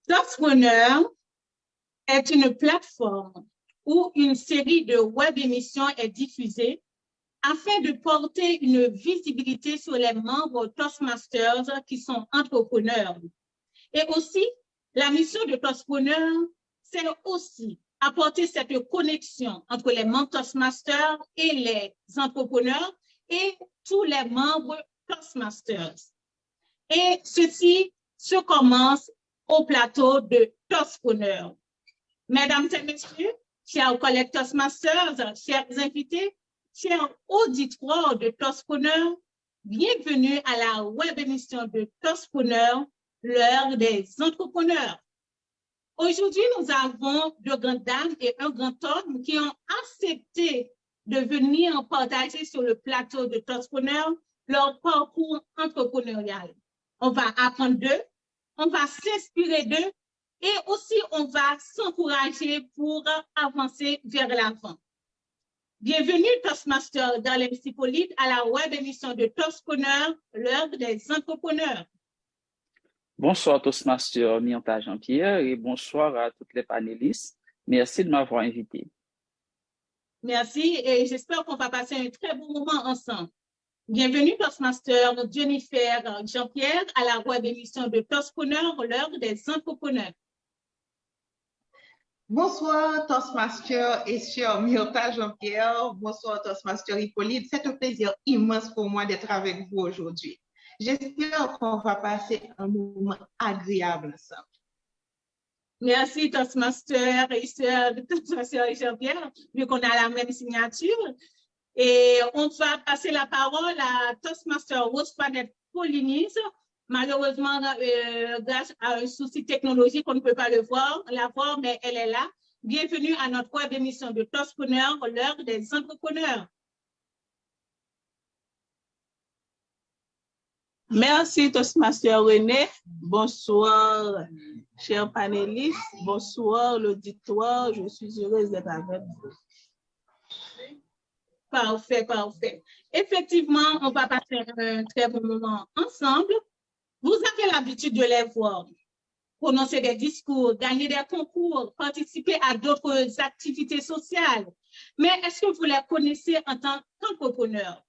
Toastpreneur est une plateforme où une série de web émissions est diffusée afin de porter une visibilité sur les membres Toastmasters qui sont entrepreneurs. Et aussi, la mission de Toastpreneur, c'est aussi apporter cette connexion entre les membres Toastmasters et les entrepreneurs et tous les membres Toastmasters. Et ceci se commence au plateau de Toastpreneur. Mesdames et messieurs, chers collègues Toastmasters, chers invités, chers auditeurs de Toastpreneur, bienvenue à la web émission de Toastpreneur, l'heure des entrepreneurs. Aujourd'hui, nous avons deux grandes dames et un grand homme qui ont accepté de venir partager sur le plateau de Toastpreneur leur parcours entrepreneurial. On va apprendre d'eux, on va s'inspirer d'eux et aussi on va s'encourager pour avancer vers l'avant. Bienvenue Toastmaster dans l'Hippolyte à la web émission de Toastpreneur, l'heure des entrepreneurs. Bonsoir Toastmaster Myrta Jean-Pierre et bonsoir à toutes les panélistes. Merci de m'avoir invité. Merci et j'espère qu'on va passer un très bon moment ensemble. Bienvenue Toastmaster Jennifer Jean-Pierre à la web émission de Toastpreneur, l'heure des entrepreneurs. Bonsoir Toastmaster et chère Myrta Jean-Pierre. Bonsoir Toastmaster Hippolyte. C'est un plaisir immense pour moi d'être avec vous aujourd'hui. J'espère qu'on va passer un moment agréable ensemble. Merci Toastmaster et Toastmaster Jean-Pierre, vu qu'on a la même signature. Et on va passer la parole à Toastmaster Rose-Fanette Paulinis. Malheureusement, grâce à un souci technologique, on ne peut pas la voir, mais elle est là. Bienvenue à notre web émission de Toastpreneur, l'heure des entrepreneurs. Merci Toastmaster René. Bonsoir, chers panélistes. Bonsoir l'auditoire. Je suis heureuse d'être avec vous. Parfait, parfait. Effectivement, on va passer un très bon moment ensemble. Vous avez l'habitude de les voir prononcer des discours, gagner des concours, participer à d'autres activités sociales. Mais est-ce que vous les connaissez en tant qu'entrepreneur?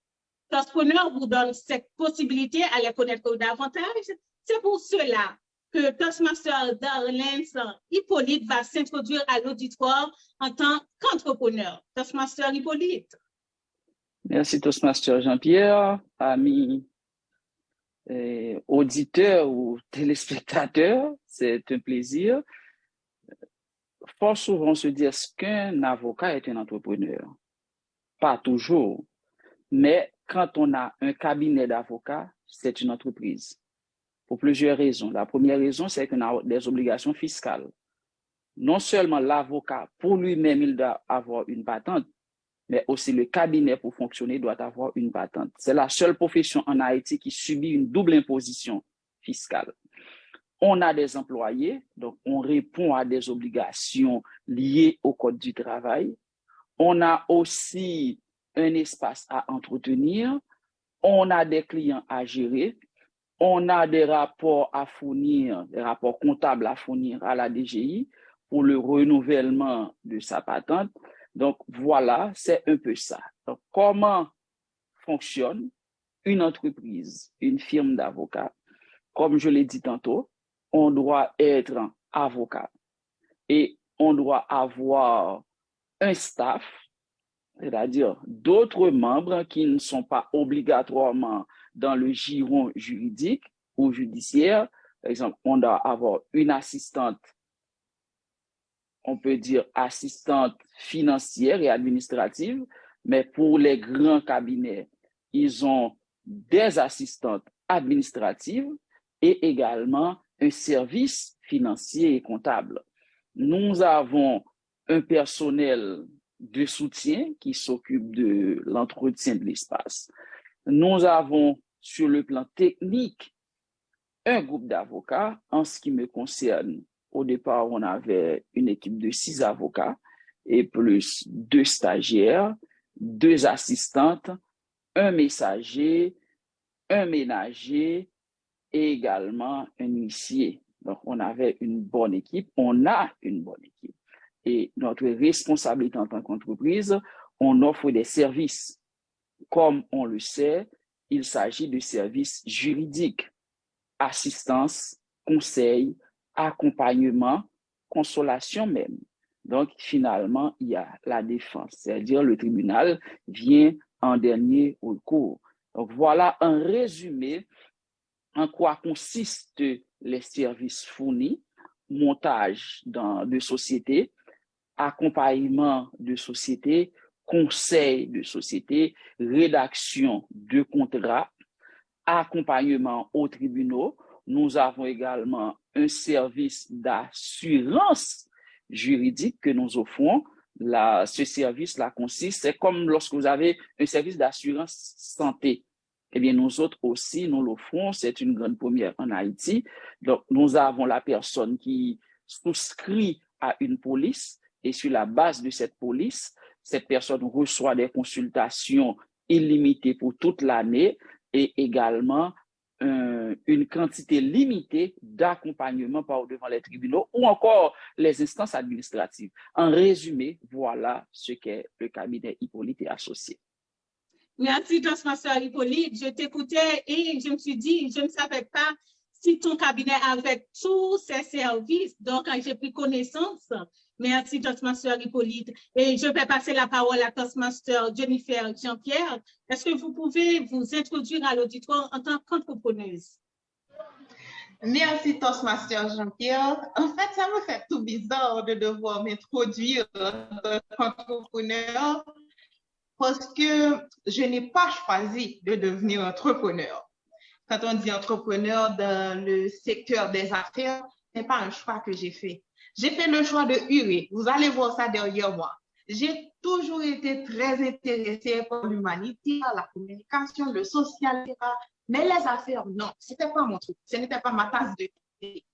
Toastpreneur vous donne cette possibilité à les connaître davantage. C'est pour cela que Toastmaster Darlene Hippolyte va s'introduire à l'auditoire en tant qu'entrepreneur. Toastmaster Hippolyte. Merci Toastmaster Jean-Pierre, amis auditeurs ou téléspectateurs, c'est un plaisir. Fort souvent, on se dit, est-ce qu'un avocat est un entrepreneur? Pas toujours. Mais quand on a un cabinet d'avocats, c'est une entreprise. Pour plusieurs raisons. La première raison, c'est qu'on a des obligations fiscales. Non seulement l'avocat, pour lui-même, il doit avoir une patente, mais aussi le cabinet pour fonctionner doit avoir une patente. C'est la seule profession en Haïti qui subit une double imposition fiscale. On a des employés, donc on répond à des obligations liées au Code du travail. On a aussi un espace à entretenir. On a des clients à gérer. On a des rapports à fournir, des rapports comptables à fournir à la DGI pour le renouvellement de sa patente. Donc, voilà, c'est un peu ça. Donc, comment fonctionne une entreprise, une firme d'avocats? Comme je l'ai dit tantôt, on doit être avocat et on doit avoir un staff, c'est-à-dire d'autres membres qui ne sont pas obligatoirement dans le giron juridique ou judiciaire. Par exemple, on doit avoir une assistante, on peut dire assistante financière et administrative, mais pour les grands cabinets, ils ont des assistantes administratives et également un service financier et comptable. Nous avons un personnel de soutien qui s'occupe de l'entretien de l'espace. Nous avons sur le plan technique un groupe d'avocats. En ce qui me concerne, au départ, on avait une équipe de 6 avocats et plus 2 stagiaires, 2 assistantes, un messager, un ménager et également un huissier. Donc, on avait une bonne équipe, on a une bonne équipe. Et notre responsabilité en tant qu'entreprise, on offre des services. Comme on le sait, il s'agit de services juridiques, assistance, conseil, accompagnement, consolation même. Donc, finalement, il y a la défense, c'est-à-dire le tribunal vient en dernier recours. Donc, voilà un résumé en quoi consistent les services fournis, montage de société, accompagnement de société, conseil de société, rédaction de contrats, accompagnement aux tribunaux. Nous avons également un service d'assurance juridique que nous offrons. Ce service-là consiste, c'est comme lorsque vous avez un service d'assurance santé. Eh bien, nous autres aussi, nous l'offrons. C'est une grande première en Haïti. Donc, nous avons la personne qui souscrit à une police et sur la base de cette police, cette personne reçoit des consultations illimitées pour toute l'année et également une quantité limitée d'accompagnement par devant les tribunaux ou encore les instances administratives. En résumé, voilà ce qu'est le cabinet Hippolyte et Associés. Merci, Toastmaster Hippolyte. Je t'écoutais et je me suis dit, je ne savais pas si ton cabinet avait tous ces services. Donc, j'ai pris connaissance. Merci, Toastmaster Hippolyte. Et je vais passer la parole à Toastmaster Jennifer Jean-Pierre. Est-ce que vous pouvez vous introduire à l'auditoire en tant qu'entrepreneuse? Merci, Toastmaster Jean-Pierre. En fait, ça me fait tout bizarre de devoir m'introduire en tant qu'entrepreneur parce que je n'ai pas choisi de devenir entrepreneur. Quand on dit entrepreneur dans le secteur des affaires, ce n'est pas un choix que j'ai fait. J'ai fait le choix de hurer. Vous allez voir ça derrière moi. J'ai toujours été très intéressée par l'humanité, la communication, le social, etc. Mais les affaires, non, ce n'était pas mon truc. Ce n'était pas ma tasse de thé.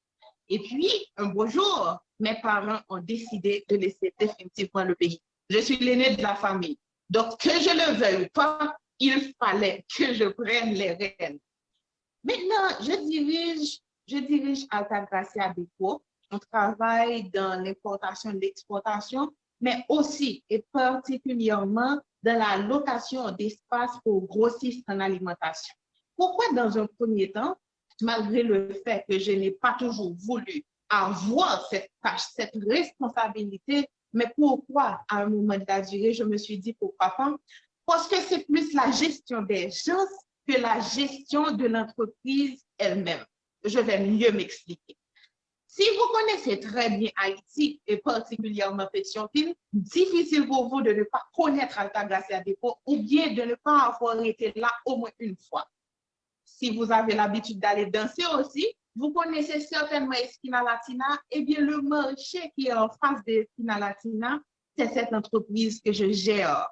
Et puis, un beau jour, mes parents ont décidé de laisser définitivement le pays. Je suis l'aîné de la famille. Donc, que je le veuille ou pas, il fallait que je prenne les rênes. Maintenant, je dirige Altagracia Dépôt. On travaille dans l'importation et l'exportation, mais aussi et particulièrement dans la location d'espace pour grossistes en alimentation. Pourquoi dans un premier temps, malgré le fait que je n'ai pas toujours voulu avoir cette tâche, cette responsabilité, mais pourquoi à un moment de la durée, je me suis dit pourquoi pas? Parce que c'est plus la gestion des gens que la gestion de l'entreprise elle-même. Je vais mieux m'expliquer. Si vous connaissez très bien Haïti et particulièrement Pétionville, difficile pour vous de ne pas connaître Altagracia Dépôt ou bien de ne pas avoir été là au moins une fois. Si vous avez l'habitude d'aller danser aussi, vous connaissez certainement Esquina Latina. Eh bien, le marché qui est en face de Esquina Latina, c'est cette entreprise que je gère.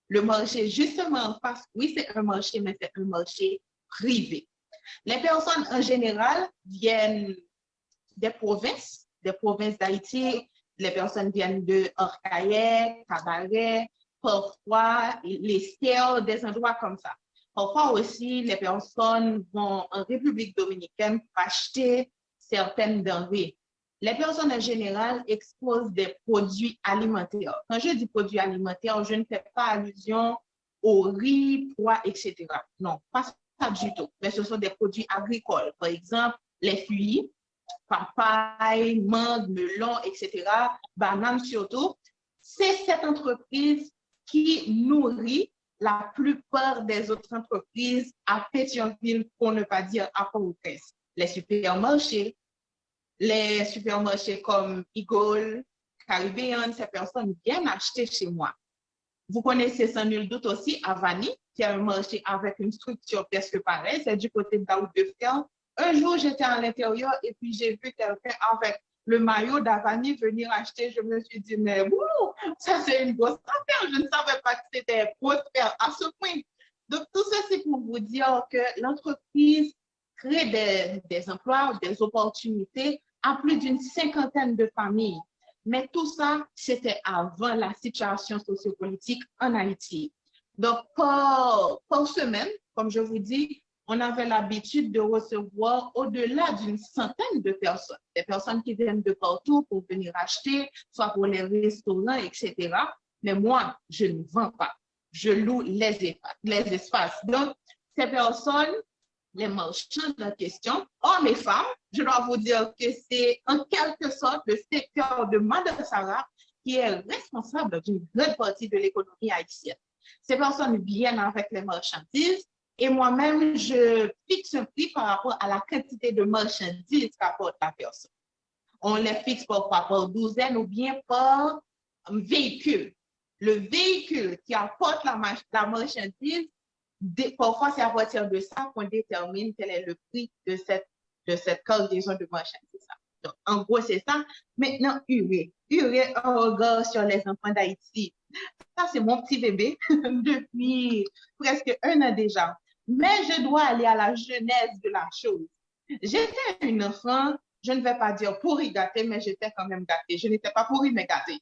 Le marché justement en face, oui, c'est un marché, mais c'est un marché privé. Les personnes en général viennent des provinces d'Haïti. Les personnes viennent de Orcaillé, Cabaret, parfois les Stères, des endroits comme ça. Parfois aussi, les personnes vont en République dominicaine pour acheter certaines denrées. Les personnes en général exposent des produits alimentaires. Quand je dis produits alimentaires, je ne fais pas allusion au riz, pois, etc. Non, pas ça du tout. Mais ce sont des produits agricoles. Par exemple, les fruits, papaye, mangue, melon, etc., bananes surtout. C'est cette entreprise qui nourrit la plupart des autres entreprises à Pétionville, pour ne pas dire à Port-au-Prince. Les supermarchés comme Eagle, Caribbean, ces personnes viennent acheter chez moi. Vous connaissez sans nul doute aussi Avani, qui est un marché avec une structure presque pareille, c'est du côté de Daoud de Fer. Un jour, j'étais à l'intérieur et puis j'ai vu quelqu'un avec le maillot d'Avani venir acheter. Je me suis dit, mais wow, ça c'est une grosse affaire. Je ne savais pas que c'était prospère à ce point. Donc, tout ça, c'est pour vous dire que l'entreprise crée des emplois, des opportunités à plus d'une 50aine de familles. Mais tout ça, c'était avant la situation sociopolitique en Haïti. Donc, par semaine, comme je vous dis, on avait l'habitude de recevoir au-delà d'une centaine de personnes. Des personnes qui viennent de partout pour venir acheter, soit pour les restaurants, etc. Mais moi, je ne vends pas. Je loue les espaces. Donc, ces personnes, les marchands en question, hommes et femmes, je dois vous dire que c'est en quelque sorte le secteur de Madagascar qui est responsable d'une grande partie de l'économie haïtienne. Ces personnes viennent avec les marchandises et moi-même, je fixe un prix par rapport à la quantité de marchandises qu'apporte la personne. On les fixe parfois par douzaine ou bien par véhicule. Le véhicule qui apporte la marchandise, parfois c'est à partir de ça qu'on détermine quel est le prix de cette cargaison de marchandises. Donc, en gros, c'est ça. Maintenant, Urée, un regard sur les enfants d'Haïti. Ça, c'est mon petit bébé depuis presque 1 an déjà. Mais je dois aller à la genèse de la chose. J'étais une enfant, je ne vais pas dire pourri gâtée, mais j'étais quand même gâtée. Je n'étais pas pourri, mais gâtée.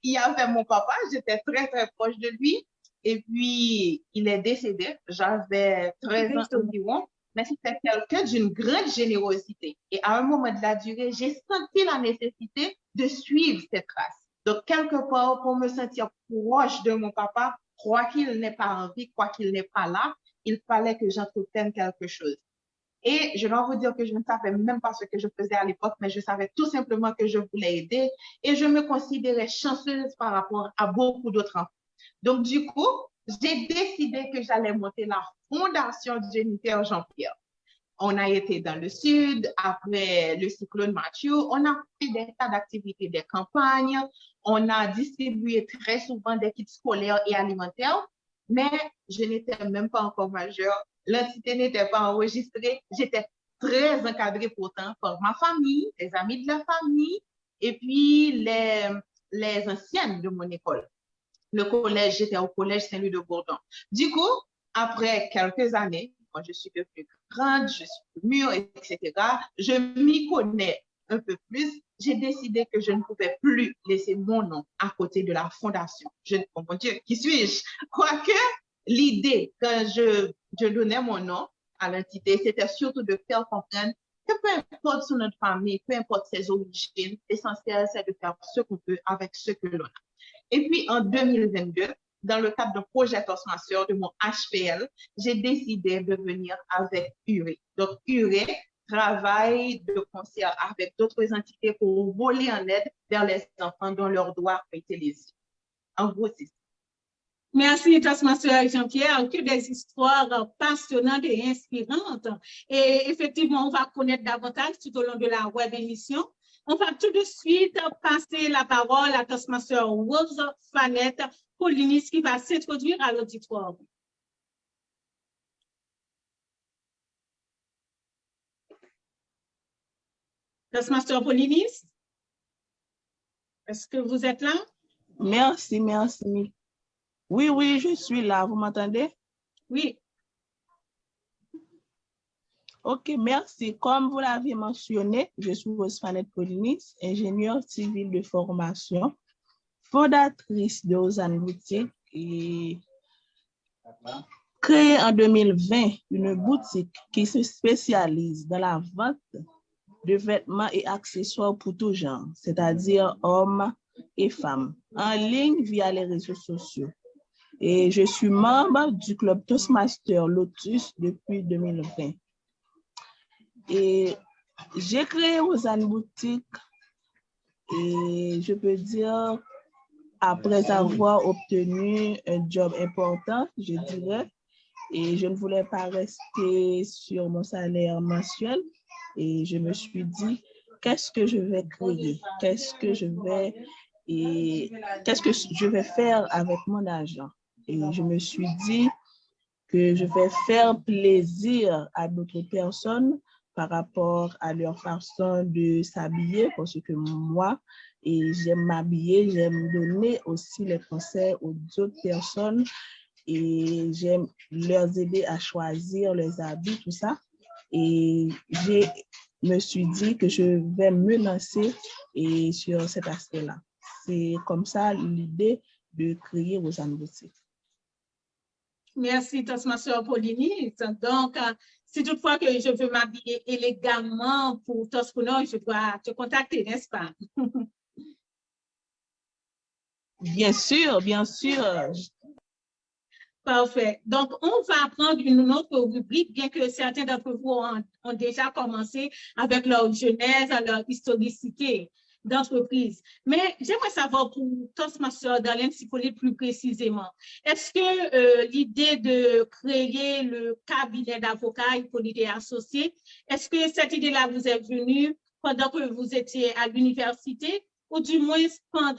Il y avait mon papa, j'étais très, très proche de lui. Et puis, il est décédé. J'avais 13 ans environ. Mais c'était quelqu'un d'une grande générosité. Et à un moment de la durée, j'ai senti la nécessité de suivre cette trace. Donc, quelque part, pour me sentir proche de mon papa, quoi qu'il n'ait pas envie, quoi qu'il n'est pas là, il fallait que j'entretienne quelque chose. Et je dois vous dire que je ne savais même pas ce que je faisais à l'époque, mais je savais tout simplement que je voulais aider et je me considérais chanceuse par rapport à beaucoup d'autres enfants. Donc, du coup, j'ai décidé que j'allais monter la Fondation Jennifer Jean-Pierre. On a été dans le sud, après le cyclone Mathieu, on a fait des tas d'activités, des campagnes, on a distribué très souvent des kits scolaires et alimentaires, mais je n'étais même pas encore majeure, l'entité n'était pas enregistrée, j'étais très encadrée pourtant par ma famille, les amis de la famille, et puis les anciennes de mon école. Le collège, j'étais au collège Saint-Louis de Bourdon. Du coup, après quelques années, quand je suis devenue grande, je suis mûre, etc., je m'y connais un peu plus. J'ai décidé que je ne pouvais plus laisser mon nom à côté de la fondation. Oh mon Dieu, qui suis-je? Quoique, l'idée, quand je donnais mon nom à l'entité, c'était surtout de faire comprendre que peu importe son notre famille, peu importe ses origines, l'essentiel, c'est de faire ce qu'on peut avec ce que l'on a. Et puis, en 2022, dans le cadre d'un projet Toastmasters de mon HPL, j'ai décidé de venir avec Urée. Donc, Urée travaille de concert avec d'autres entités pour voler en aide vers les enfants dont leurs doigts ont été lésés. En gros, c'est ça. Merci, Toastmaster Jean-Pierre, que des histoires passionnantes et inspirantes. Et effectivement, on va connaître davantage tout au long de la web émission. On va tout de suite passer la parole à Toastmaster Rose Fanette Paulinis qui va s'introduire à l'auditoire. Toastmaster Paulinis, est-ce que vous êtes là? Merci, merci. Oui, je suis là. Vous m'entendez? Oui. Ok, merci. Comme vous l'avez mentionné, je suis Rose Fanette Paulinis, ingénieure civile de formation, fondatrice de Ozan Boutique et créée en 2020 une boutique qui se spécialise dans la vente de vêtements et accessoires pour tout genre, c'est-à-dire hommes et femmes, en ligne via les réseaux sociaux. Et je suis membre du club Toastmasters Lotus depuis 2020. Et j'ai créé Ozan Boutique et je peux dire, après avoir obtenu un job important, je dirais, et je ne voulais pas rester sur mon salaire mensuel, et je me suis dit, qu'est-ce que je vais créer? Qu'est-ce que je vais faire avec mon argent? Et je me suis dit que je vais faire plaisir à d'autres personnes par rapport à leur façon de s'habiller, parce que moi, j'aime m'habiller, j'aime donner aussi les conseils aux autres personnes et j'aime leur aider à choisir les habits, tout ça. Et je me suis dit que je vais me lancer sur cet aspect-là. C'est comme ça l'idée de créer Ozan Boutique. Merci, Toastmaster Pauline. Donc, si toutefois que je veux m'habiller élégamment pour Toastpreneur, je dois te contacter, n'est-ce pas? Bien sûr, bien sûr. Parfait. Donc, on va prendre une autre rubrique, bien que certains d'entre vous ont déjà commencé avec leur genèse, leur historicité d'entreprise. Mais j'aimerais savoir pour Toastmaster Darlene Hippolyte plus précisément, est-ce que l'idée de créer le cabinet d'avocats Hippolyte et Associés, est-ce que cette idée-là vous est venue pendant que vous étiez à l'université ou du moins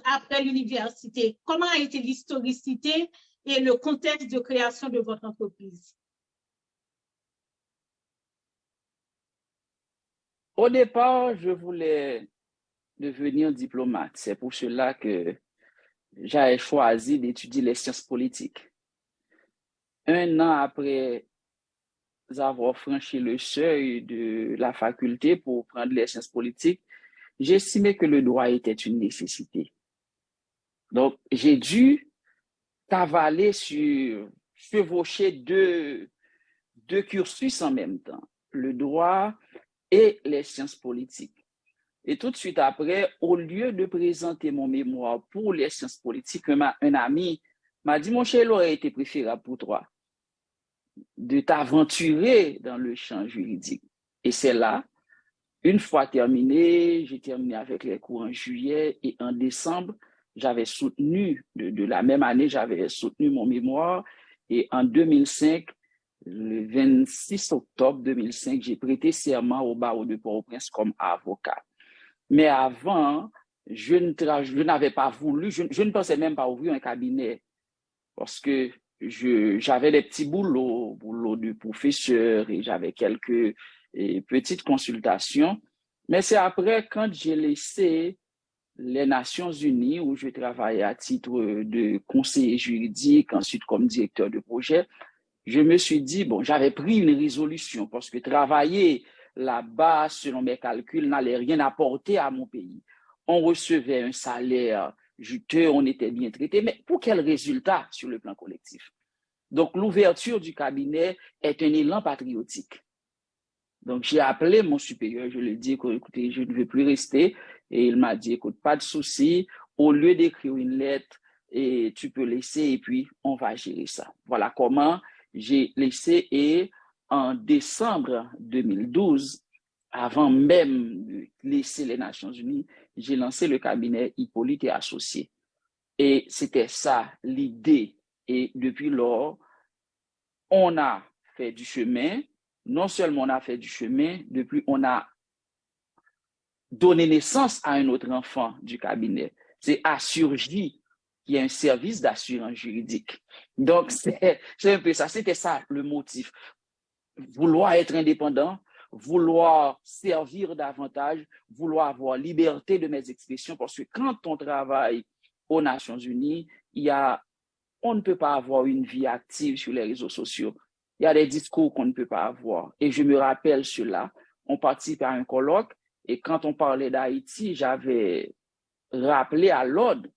après l'université? Comment a été l'historicité et le contexte de création de votre entreprise? Au départ, je voulais devenir diplomate. C'est pour cela que j'avais choisi d'étudier les sciences politiques. Un an après avoir franchi le seuil de la faculté pour prendre les sciences politiques, j'estimais que le droit était une nécessité. Donc, j'ai dû cavaler chevaucher deux cursus en même temps, le droit et les sciences politiques. Et tout de suite après, au lieu de présenter mon mémoire pour les sciences politiques, un ami m'a dit, mon cher, il aurait été préférable pour toi de t'aventurer dans le champ juridique. Et c'est là, une fois terminé, j'ai terminé avec les cours en juillet et en décembre, j'avais soutenu, de la même année, j'avais soutenu mon mémoire et en 2005, le 26 octobre 2005, j'ai prêté serment au barreau de Port-au-Prince comme avocat. Mais avant, je n'avais pas voulu, je ne pensais même pas ouvrir un cabinet parce que j'avais des petits boulots de professeur et j'avais quelques petites consultations. Mais c'est après, quand j'ai laissé les Nations Unies, où je travaillais à titre de conseiller juridique, ensuite comme directeur de projet, je me suis dit, bon, j'avais pris une résolution parce que travailler là-bas, selon mes calculs, n'allait rien apporter à mon pays. On recevait un salaire juteux, on était bien traité, mais pour quel résultat sur le plan collectif? Donc, l'ouverture du cabinet est un élan patriotique. Donc, j'ai appelé mon supérieur, je lui ai dit, écoutez, je ne veux plus rester. Et il m'a dit, écoute, pas de souci, au lieu d'écrire une lettre, et tu peux laisser et puis on va gérer ça. Voilà comment j'ai laissé et en décembre 2012, avant même de laisser les Nations Unies, j'ai lancé le cabinet Hippolyte et Associés. Et c'était ça l'idée. Et depuis lors, on a fait du chemin. Non seulement on a fait du chemin, depuis on a donné naissance à un autre enfant du cabinet. C'est Assurgi, qui est un service d'assurance juridique. Donc, c'est un peu ça. C'était ça le motif. Vouloir être indépendant, vouloir servir davantage, vouloir avoir liberté de mes expressions, parce que quand on travaille aux Nations Unies, on ne peut pas avoir une vie active sur les réseaux sociaux. Il y a des discours qu'on ne peut pas avoir. Et je me rappelle cela. On participe à un colloque et quand on parlait d'Haïti, j'avais rappelé à l'ordre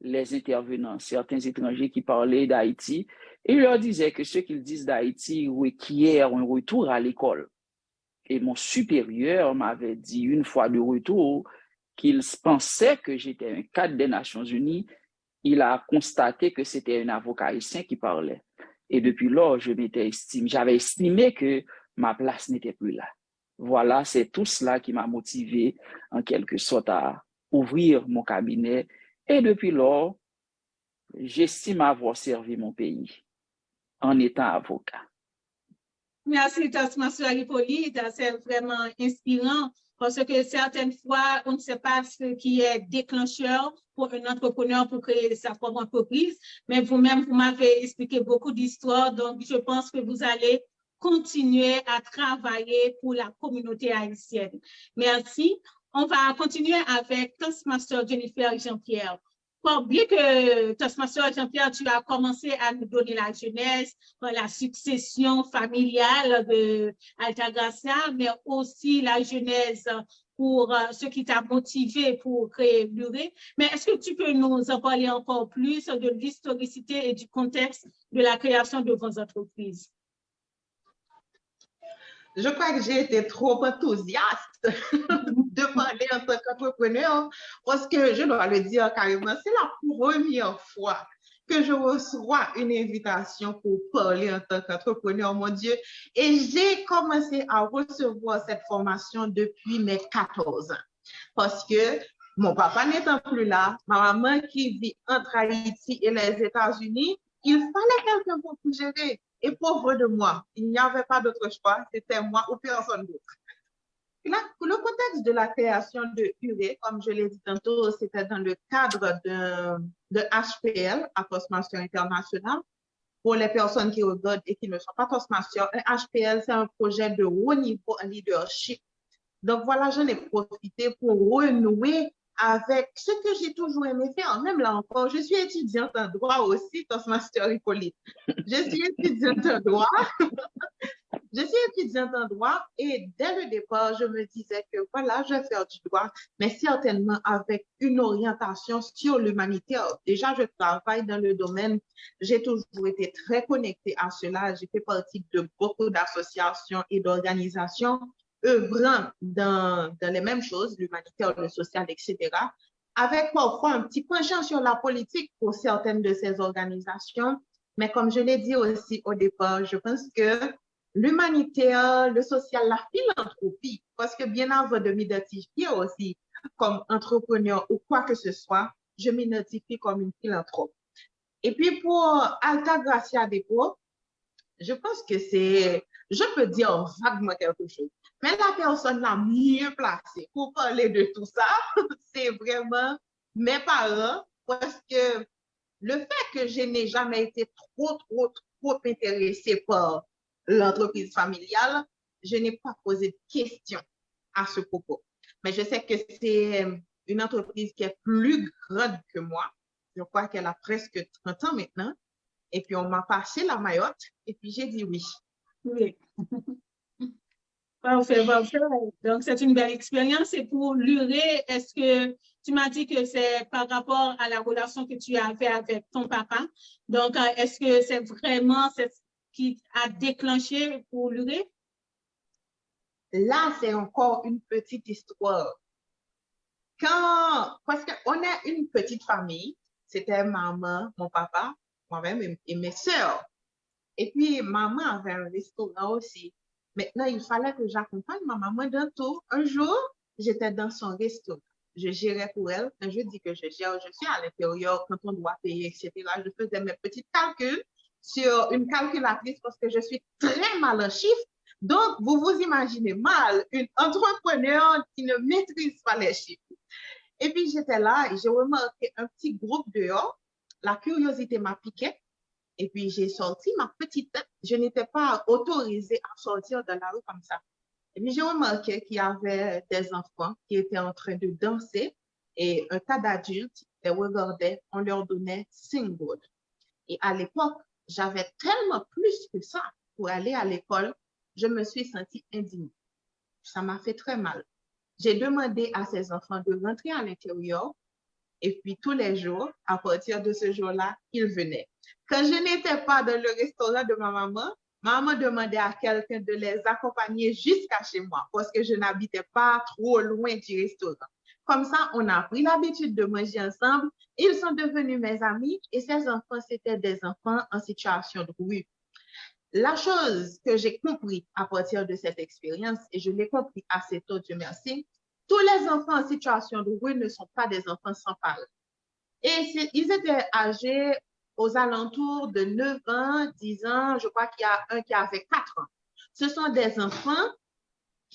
les intervenants, certains étrangers qui parlaient d'Haïti, et je leur disais que ce qu'ils disent d'Haïti requiert un retour à l'école. Et mon supérieur m'avait dit une fois de retour qu'il pensait que j'étais un cadre des Nations Unies. Il a constaté que c'était un avocat haïtien qui parlait. Et depuis lors, j'avais estimé que ma place n'était plus là. Voilà, c'est tout cela qui m'a motivé en quelque sorte à ouvrir mon cabinet. Et depuis lors, j'estime avoir servi mon pays en étant avocat. Merci, Toastmaster Hippolyte. C'est vraiment inspirant parce que certaines fois, on ne sait pas ce qui est déclencheur pour un entrepreneur pour créer sa propre entreprise. Mais vous-même, vous m'avez expliqué beaucoup d'histoires. Donc, je pense que vous allez continuer à travailler pour la communauté haïtienne. Merci. On va continuer avec Toastmaster Jennifer Jean-Pierre. Bon, bien que Toastmaster Jean-Pierre, tu as commencé à nous donner la jeunesse, la succession familiale de Altagracia, mais aussi la genèse pour ce qui t'a motivé pour créer Luré. Mais est-ce que tu peux nous en parler encore plus de l'historicité et du contexte de la création de vos entreprises? Je crois que j'ai été trop enthousiaste de parler en tant qu'entrepreneur parce que je dois le dire carrément, c'est la première fois que je reçois une invitation pour parler en tant qu'entrepreneur, mon Dieu. Et j'ai commencé à recevoir cette formation depuis mes 14 ans. Parce que mon papa n'étant plus là, ma maman qui vit entre Haïti et les États-Unis, il fallait quelqu'un pour gérer. Et pauvre de moi, il n'y avait pas d'autre choix, c'était moi ou personne d'autre. Le contexte de la création de Uré, comme je l'ai dit tantôt, c'était dans le cadre de HPL, Toastmasters International. Pour les personnes qui regardent et qui ne sont pas Toastmasters, HPL, c'est un projet de haut niveau en leadership. Donc voilà, j'en ai profité pour renouer avec ce que j'ai toujours aimé faire. Même là encore, je suis étudiante en droit aussi, Toastmaster Hippolyte. Je suis étudiante en droit. Je suis étudiante en droit et dès le départ, je me disais que voilà, je vais faire du droit, mais certainement avec une orientation sur l'humanitaire. Déjà, je travaille dans le domaine, j'ai toujours été très connectée à cela. J'ai fait partie de beaucoup d'associations et d'organisations œuvrant dans les mêmes choses, l'humanitaire, le social, etc., avec parfois un petit penchant sur la politique pour certaines de ces organisations. Mais comme je l'ai dit aussi au départ, je pense que l'humanitaire, le social, la philanthropie, parce que bien avant de m'identifier aussi comme entrepreneur ou quoi que ce soit, je m'identifie comme une philanthrope. Et puis pour Alta Gracia Dépôt, je pense que je peux dire vaguement quelque chose, mais la personne la mieux placée pour parler de tout ça, c'est vraiment mes parents, parce que le fait que je n'ai jamais été trop intéressée par l'entreprise familiale, je n'ai pas posé de questions à ce propos. Mais je sais que c'est une entreprise qui est plus grande que moi. Je crois qu'elle a presque 30 ans maintenant. Et puis, on m'a passé la maillotte et puis j'ai dit oui. Oui. Parfait, parfait. Donc, c'est une belle expérience. Et pour Luré, est-ce que tu m'as dit que c'est par rapport à la relation que tu as fait avec ton papa? Donc, est-ce que c'est vraiment ce qui a déclenché pour Luré? Là, c'est encore une petite histoire. Parce qu'on a une petite famille, c'était maman, mon papa, moi-même et mes sœurs. Et puis, maman avait un restaurant aussi. Maintenant, il fallait que j'accompagne ma maman dans tout. Un jour, j'étais dans son restaurant. Je gérais pour elle. Quand je dis que je gère, je suis à l'intérieur quand on doit payer, etc. Je faisais mes petits calculs sur une calculatrice parce que je suis très mal en chiffres. Donc, vous vous imaginez mal une entrepreneur qui ne maîtrise pas les chiffres. Et puis, j'étais là et j'ai remarqué un petit groupe dehors. La curiosité m'a piqué. Et puis, j'ai sorti ma petite tête. Je n'étais pas autorisée à sortir de la rue comme ça. Et puis, j'ai remarqué qu'il y avait des enfants qui étaient en train de danser et un tas d'adultes les regardaient. On leur donnait $5. Et à l'époque, j'avais tellement plus que ça pour aller à l'école. Je me suis sentie indignée. Ça m'a fait très mal. J'ai demandé à ces enfants de rentrer à l'intérieur. Et puis, tous les jours, à partir de ce jour-là, ils venaient. Quand je n'étais pas dans le restaurant de ma maman demandait à quelqu'un de les accompagner jusqu'à chez moi parce que je n'habitais pas trop loin du restaurant. Comme ça, on a pris l'habitude de manger ensemble. Ils sont devenus mes amis et ces enfants, c'était des enfants en situation de rue. La chose que j'ai compris à partir de cette expérience, et je l'ai compris assez tôt, Dieu merci, tous les enfants en situation de rue ne sont pas des enfants sans parler. Et ils étaient âgés aux alentours de 9 ans, 10 ans, je crois qu'il y a un qui avait 4 ans. Ce sont des enfants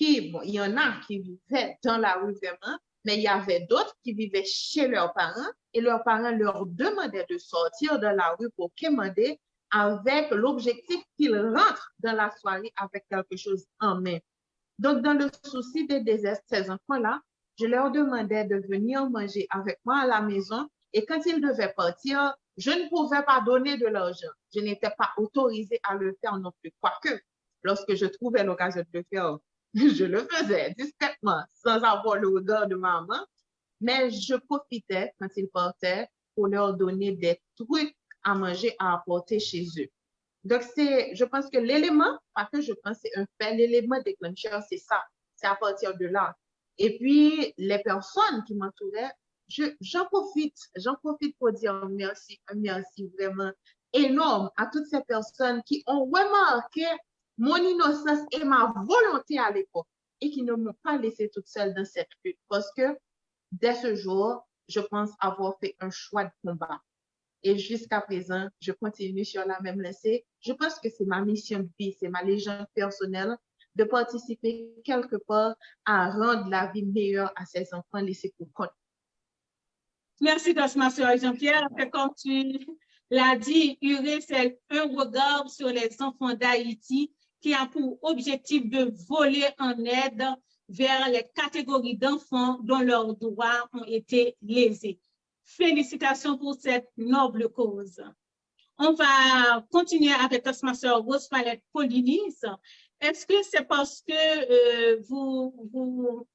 il y en a qui vivaient dans la rue vraiment, mais il y avait d'autres qui vivaient chez leurs parents et leurs parents leur demandaient de sortir de la rue pour quémander avec l'objectif qu'ils rentrent dans la soirée avec quelque chose en main. Donc, dans le souci d'aider ces enfants-là, je leur demandais de venir manger avec moi à la maison et quand ils devaient partir, je ne pouvais pas donner de l'argent. Je n'étais pas autorisée à le faire non plus. Quoique, lorsque je trouvais l'occasion de le faire, Je le faisais discrètement, sans avoir le regard de maman, mais je profitais quand ils partaient pour leur donner des trucs à manger, à apporter chez eux. Donc, je pense que l'élément, pas que je pense, c'est un fait, l'élément déclencheur, c'est ça. C'est à partir de là. Et puis, les personnes qui m'entouraient, j'en profite pour dire merci, un merci vraiment énorme à toutes ces personnes qui ont remarqué mon innocence et ma volonté à l'époque et qui ne m'ont pas laissé toute seule dans cette lutte. Parce que dès ce jour, je pense avoir fait un choix de combat. Et jusqu'à présent, je continue sur la même lancée. Je pense que c'est ma mission de vie, c'est ma légende personnelle de participer quelque part à rendre la vie meilleure à ces enfants laissés pour compte. Merci, Toastmaster Jean-Pierre. Comme tu l'as dit, URE, c'est un regard sur les enfants d'Haïti qui a pour objectif de voler en aide vers les catégories d'enfants dont leurs droits ont été lésés. Félicitations pour cette noble cause. On va continuer avec Toastmaster Rose Palette Polinis. Est-ce que c'est parce que vous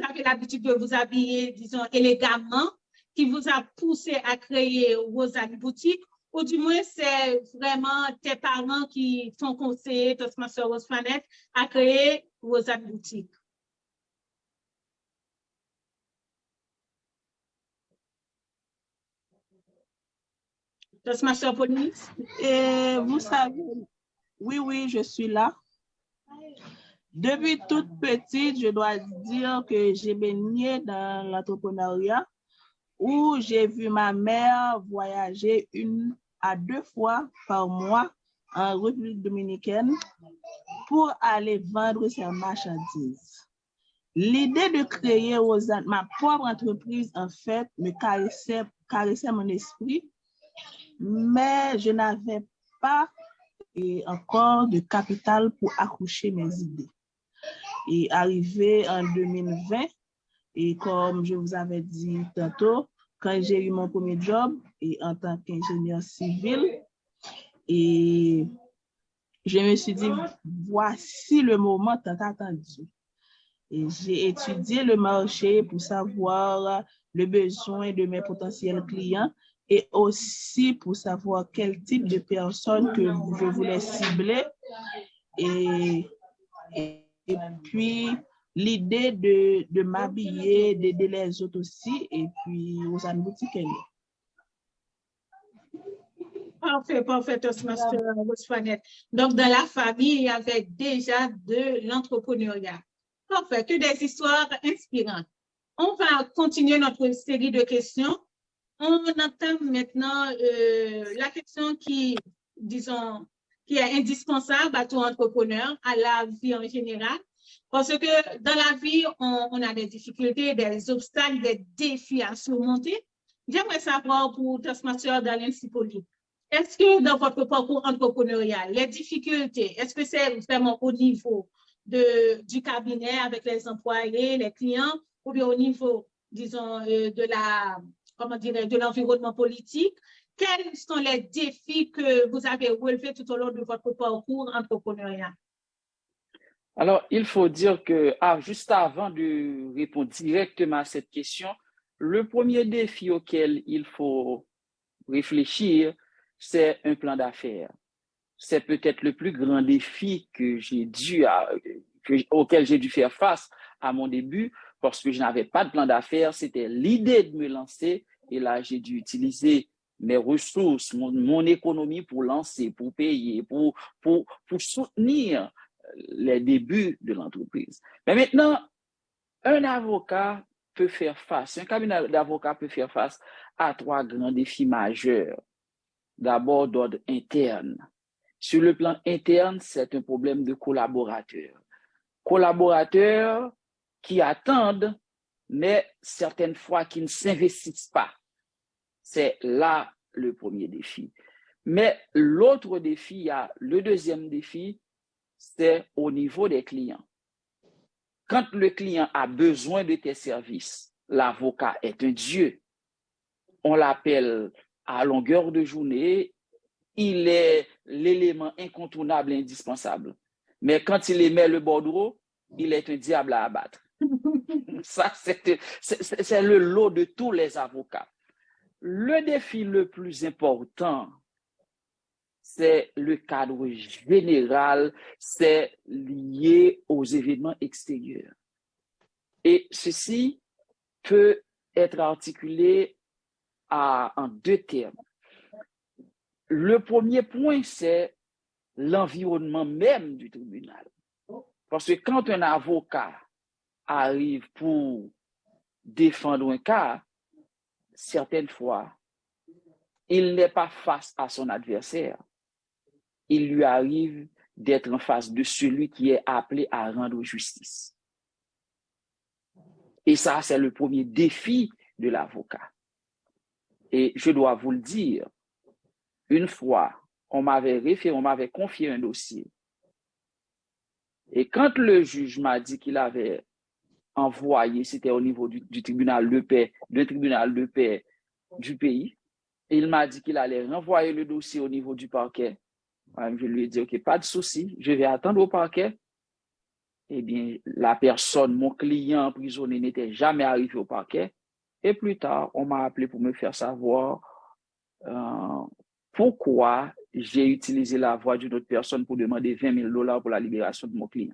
avez l'habitude de vous habiller, disons, élégamment, qui vous a poussé à créer Rosanne Boutique, ou du moins c'est vraiment tes parents qui t'ont conseillé, Toastmaster Rose Palette, à créer Rosanne Boutique? Toastmaster Polinis? Et vous savez, oui, je suis là. Depuis toute petite, je dois dire que j'ai baigné dans l'entrepreneuriat où j'ai vu ma mère voyager 1 à 2 fois par mois en République dominicaine pour aller vendre ses marchandises. L'idée de créer Rosanne, ma propre entreprise, en fait, me caressait mon esprit, mais je n'avais pas encore de capital pour accoucher mes idées. Et arrivé en 2020, et comme je vous avais dit tantôt, quand j'ai eu mon premier job et en tant qu'ingénieur civil, et je me suis dit, voici le moment tant attendu. Et j'ai étudié le marché pour savoir le besoin de mes potentiels clients et aussi pour savoir quel type de personnes que je voulais cibler. Et puis, l'idée de m'habiller, d'aider les autres aussi, et puis Rosanne Boutique est née. Parfait, Toastmaster Rose Palette. Donc, dans la famille, il y avait déjà de l'entrepreneuriat. Parfait, que des histoires inspirantes. On va continuer notre série de questions. On entame maintenant la question qui est indispensable à tout entrepreneur, à la vie en général. Parce que dans la vie, on a des difficultés, des obstacles, des défis à surmonter. J'aimerais savoir pour Toastmaster Darlene Sipoli, est-ce que dans votre parcours entrepreneurial, les difficultés, est-ce que c'est vraiment au niveau du cabinet avec les employés, les clients, ou bien au niveau, disons, de l'environnement politique? Quels sont les défis que vous avez relevés tout au long de votre parcours entrepreneurial? Alors, il faut dire que juste avant de répondre directement à cette question, le premier défi auquel il faut réfléchir, c'est un plan d'affaires. C'est peut-être le plus grand défi auquel j'ai dû faire face à mon début, parce que je n'avais pas de plan d'affaires. C'était l'idée de me lancer, et là, j'ai dû utiliser mes ressources, mon économie pour lancer, pour payer, pour soutenir les débuts de l'entreprise. Mais maintenant, un cabinet d'avocats peut faire face à 3 grands défis majeurs. D'abord, d'ordre interne. Sur le plan interne, c'est un problème de collaborateurs. Collaborateurs qui attendent, mais certaines fois qui ne s'investissent pas. C'est là le premier défi. Mais l'autre défi, le deuxième défi, c'est au niveau des clients. Quand le client a besoin de tes services, l'avocat est un dieu. On l'appelle à longueur de journée, il est l'élément incontournable et indispensable. Mais quand il émet le bordereau, il est un diable à abattre. Ça, c'est le lot de tous les avocats. Le défi le plus important, c'est le cadre général, c'est lié aux événements extérieurs. Et ceci peut être articulé en deux termes. Le premier point, c'est l'environnement même du tribunal. Parce que quand un avocat arrive pour défendre un cas, certaines fois, il n'est pas face à son adversaire. Il lui arrive d'être en face de celui qui est appelé à rendre justice. Et ça, c'est le premier défi de l'avocat. Et je dois vous le dire, une fois, on m'avait confié un dossier. Et quand le juge m'a dit qu'il avait envoyé, c'était au niveau du tribunal de paix, d'un tribunal de paix du pays, il m'a dit qu'il allait renvoyer le dossier au niveau du parquet. Je lui ai dit, OK, pas de souci, je vais attendre au parquet. Eh bien, la personne, mon client emprisonné, n'était jamais arrivé au parquet. Et plus tard, on m'a appelé pour me faire savoir pourquoi j'ai utilisé la voix d'une autre personne pour demander $20,000 pour la libération de mon client.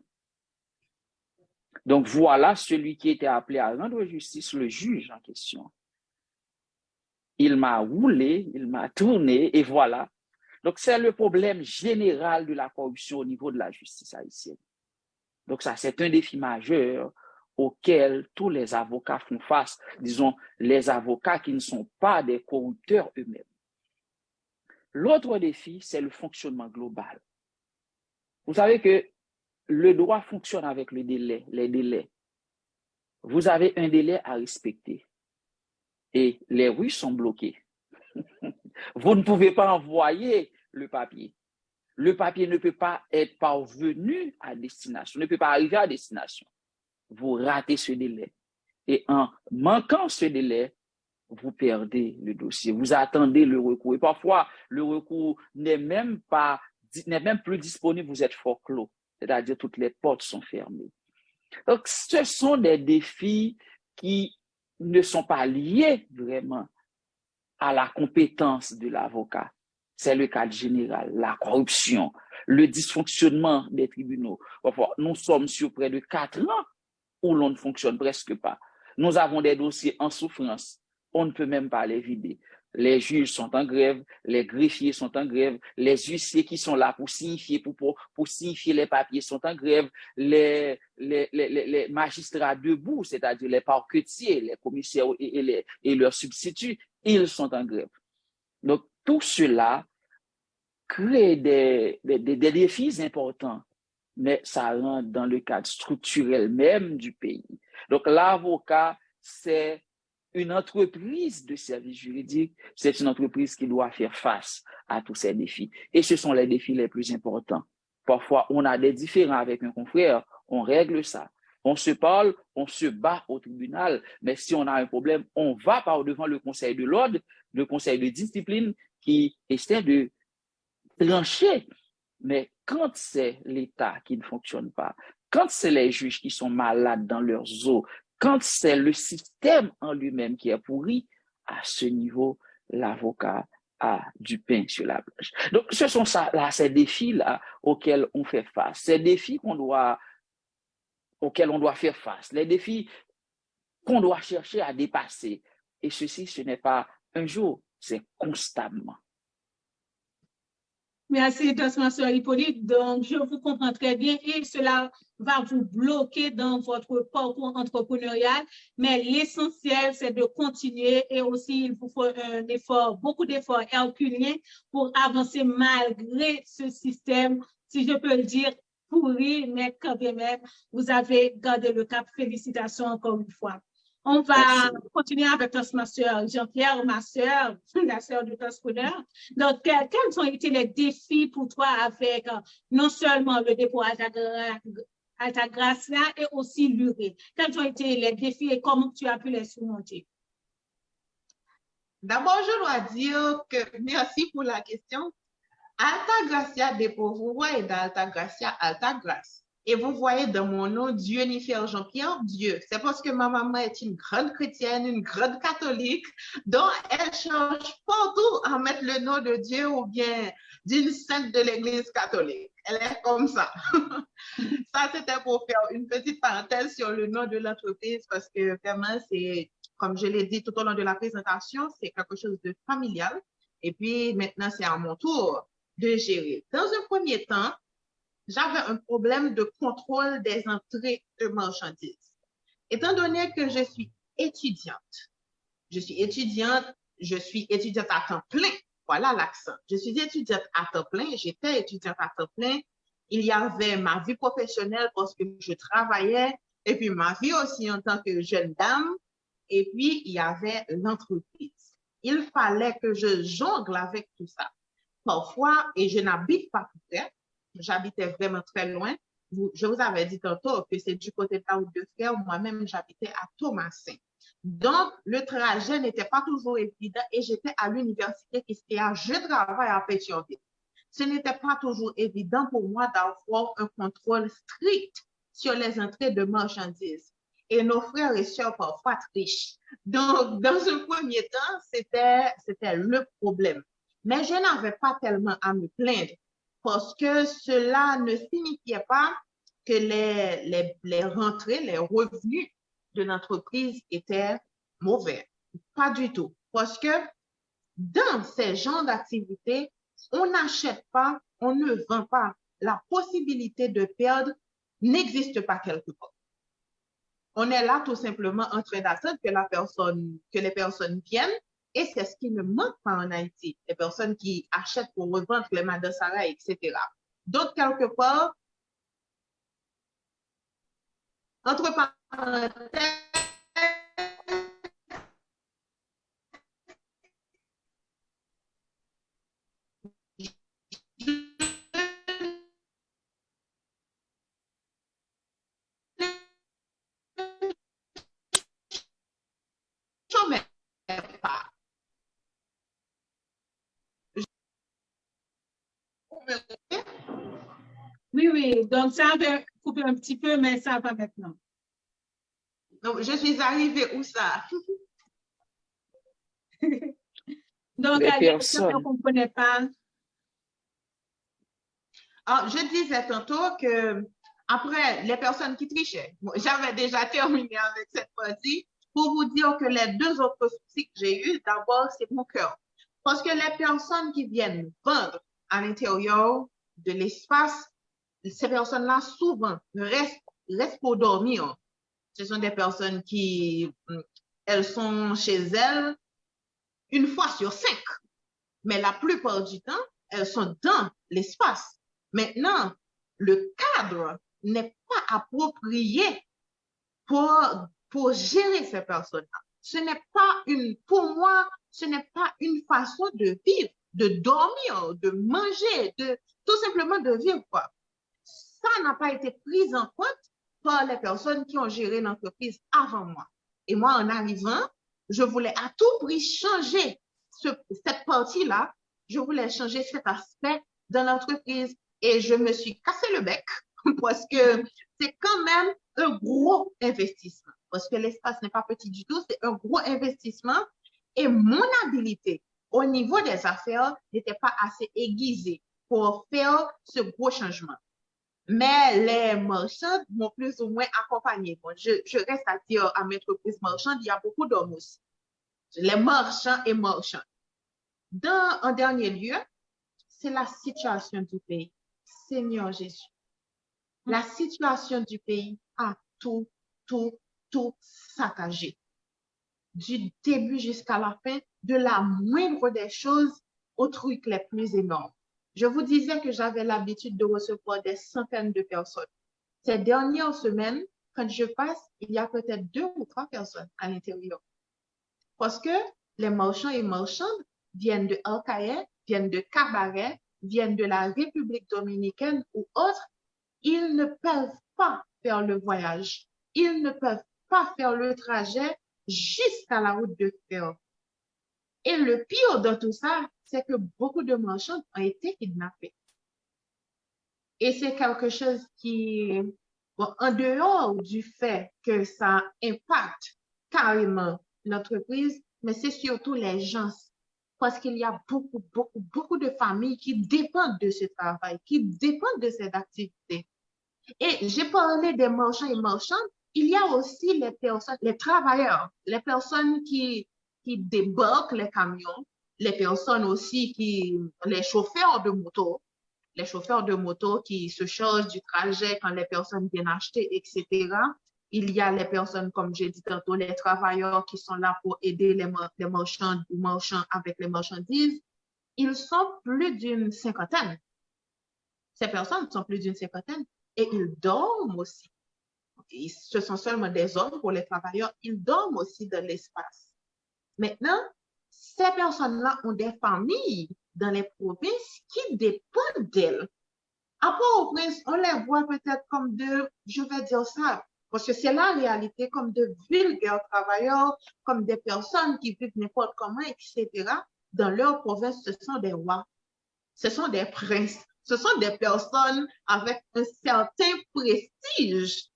Donc, voilà celui qui était appelé à rendre justice, le juge en question. Il m'a roulé, il m'a tourné, et voilà. Donc, c'est le problème général de la corruption au niveau de la justice haïtienne. Donc, ça, c'est un défi majeur auquel tous les avocats font face, disons, les avocats qui ne sont pas des corrupteurs eux-mêmes. L'autre défi, c'est le fonctionnement global. Vous savez que le droit fonctionne avec les délais. Vous avez un délai à respecter et les rues sont bloquées. Vous ne pouvez pas envoyer le papier. Le papier ne peut pas être parvenu à destination, ne peut pas arriver à destination. Vous ratez ce délai. Et en manquant ce délai, vous perdez le dossier. Vous attendez le recours. Et parfois, le recours n'est même plus disponible, vous êtes forclos. C'est-à-dire toutes les portes sont fermées. Donc, ce sont des défis qui ne sont pas liés vraiment à la compétence de l'avocat. C'est le cadre général, la corruption, le dysfonctionnement des tribunaux. Parfois, nous sommes sur près de 4 ans où l'on ne fonctionne presque pas. Nous avons des dossiers en souffrance. On ne peut même pas les vider. Les juges sont en grève, les greffiers sont en grève, les huissiers qui sont là pour signifier les papiers sont en grève, les magistrats debout, c'est-à-dire les parquetiers, les commissaires et leurs substituts, ils sont en grève. Donc, tout cela crée des défis importants, mais ça rentre dans le cadre structurel même du pays. Donc, l'avocat, c'est une entreprise de services juridiques, c'est une entreprise qui doit faire face à tous ces défis. Et ce sont les défis les plus importants. Parfois, on a des différends avec un confrère, on règle ça. On se parle, on se bat au tribunal, mais si on a un problème, on va par devant le conseil de l'ordre, le conseil de discipline qui essaie de trancher. Mais quand c'est l'État qui ne fonctionne pas, quand c'est les juges qui sont malades dans leurs os, quand c'est le système en lui-même qui est pourri, à ce niveau, l'avocat a du pain sur la planche. Donc, ce sont ces défis-là auxquels on fait face, ces défis auxquels on doit faire face, les défis qu'on doit chercher à dépasser. Et ceci, ce n'est pas un jour, c'est constamment. Merci, Toastmaster Hippolyte. Donc, je vous comprends très bien et cela va vous bloquer dans votre parcours entrepreneurial. Mais l'essentiel, c'est de continuer et aussi, il vous faut un effort, beaucoup d'efforts herculéens pour avancer malgré ce système, si je peux le dire, pourri, mais quand même, vous avez gardé le cap. Félicitations encore une fois. On va continuer avec Toastmaster Jean-Pierre, ma sœur, la sœur de Toastpreneur. Donc, quels ont été les défis pour toi avec non seulement le dépôt Altagracia et aussi l'URE? Quels ont été les défis et comment tu as pu les surmonter? D'abord, je dois dire que merci pour la question. Altagracia dépôt et d'Altagracia Altagrace. Et vous voyez dans mon nom, Dieu-Nifer Jean-Pierre, Dieu. C'est parce que ma maman est une grande chrétienne, une grande catholique, donc elle change partout à mettre le nom de Dieu ou bien d'une sainte de l'Église catholique. Elle est comme ça. Ça, c'était pour faire une petite parenthèse sur le nom de l'entreprise parce que vraiment, c'est, comme je l'ai dit tout au long de la présentation, c'est quelque chose de familial. Et puis maintenant, c'est à mon tour de gérer. Dans un premier temps, j'avais un problème de contrôle des entrées de marchandises. Étant donné que je suis étudiante à temps plein. Voilà l'accent. Je suis étudiante à temps plein. J'étais étudiante à temps plein. Il y avait ma vie professionnelle parce que je travaillais et puis ma vie aussi en tant que jeune dame. Et puis, il y avait l'entreprise. Il fallait que je jongle avec tout ça. Parfois, et je n'habite pas tout près, j'habitais vraiment très loin. Je vous avais dit tantôt que c'est du côté de la route de fer. Moi-même, j'habitais à Thomasin. Donc, le trajet n'était pas toujours évident et j'étais à l'université qui était à je travaille à Pétionville. Ce n'était pas toujours évident pour moi d'avoir un contrôle strict sur les entrées de marchandises. Et nos frères et sœurs parfois trichent. Donc, dans un premier temps, c'était le problème. Mais je n'avais pas tellement à me plaindre parce que cela ne signifiait pas que les rentrées, les revenus de l'entreprise étaient mauvais. Pas du tout. Parce que dans ces genres d'activités, on n'achète pas, on ne vend pas. La possibilité de perdre n'existe pas quelque part. On est là tout simplement en train d'attendre que les personnes viennent. Et c'est ce qui ne manque pas en Haïti. Les personnes qui achètent pour revendre les Madasara, etc. Donc, quelque part, entre parenthèses, je ne mets pas. Oui, oui. Donc, ça avait coupé un petit peu, mais ça va maintenant. Donc, je suis arrivée où ça? Donc, Les les personnes ne comprenaient pas. Alors, je disais tantôt que après, les personnes qui trichaient, j'avais déjà terminé avec cette partie pour vous dire que les deux autres soucis que j'ai eus, d'abord, c'est mon cœur. Parce que les personnes qui viennent vendre à l'intérieur de l'espace, ces personnes-là, souvent, restent pour dormir. Ce sont des personnes qui, elles sont chez elles une fois sur 5. Mais la plupart du temps, elles sont dans l'espace. Maintenant, le cadre n'est pas approprié pour gérer ces personnes-là. Ce n'est pas pour moi, ce n'est pas une façon de vivre, de dormir, de manger, tout simplement de vivre, quoi. Ça n'a pas été pris en compte par les personnes qui ont géré l'entreprise avant moi. Et moi, en arrivant, je voulais à tout prix changer cette partie-là. Je voulais changer cet aspect de l'entreprise et je me suis cassé le bec parce que c'est quand même un gros investissement. Parce que l'espace n'est pas petit du tout, c'est un gros investissement et mon habilité au niveau des affaires n'était pas assez aiguisée pour faire ce gros changement. Mais les marchands m'ont plus ou moins accompagné. Bon, je reste à dire à mes entreprises marchandes, il y a beaucoup d'hommes aussi. Les marchands et marchandes. En dernier lieu, c'est la situation du pays. Seigneur Jésus. La situation du pays a tout saccagé. Du début jusqu'à la fin, de la moindre des choses aux trucs les plus énormes. Je vous disais que j'avais l'habitude de recevoir des centaines de personnes. Ces dernières semaines, quand je passe, il y a peut-être 2 ou 3 personnes à l'intérieur. Parce que les marchands et marchandes viennent de Al-Qaïa, viennent de Cabaret, viennent de la République dominicaine ou autres. Ils ne peuvent pas faire le voyage. Ils ne peuvent pas faire le trajet jusqu'à la route de fer. Et le pire de tout ça, c'est que beaucoup de marchands ont été kidnappés. Et c'est quelque chose qui, bon, en dehors du fait que ça impacte carrément l'entreprise, mais c'est surtout les gens. Parce qu'il y a beaucoup de familles qui dépendent de ce travail, qui dépendent de cette activité. Et j'ai parlé des marchands et marchandes. Il y a aussi les personnes, les travailleurs, les personnes qui débarquent les camions, les personnes aussi les chauffeurs de moto qui se chargent du trajet quand les personnes viennent acheter, etc. Il y a les personnes, comme j'ai dit tantôt, les travailleurs qui sont là pour aider les marchands ou marchands avec les marchandises. Ils sont plus d'une cinquantaine. Ces personnes sont plus d'une cinquantaine et ils dorment aussi. Ce sont seulement des hommes pour les travailleurs. Ils dorment aussi dans l'espace. Maintenant, ces personnes-là ont des familles dans les provinces qui dépendent d'elles. À Port-au-Prince, on les voit peut-être comme je vais dire ça, parce que c'est la réalité, comme de vulgaires travailleurs, comme des personnes qui vivent n'importe comment, etc. Dans leur province, ce sont des rois, ce sont des princes, ce sont des personnes avec un certain prestige,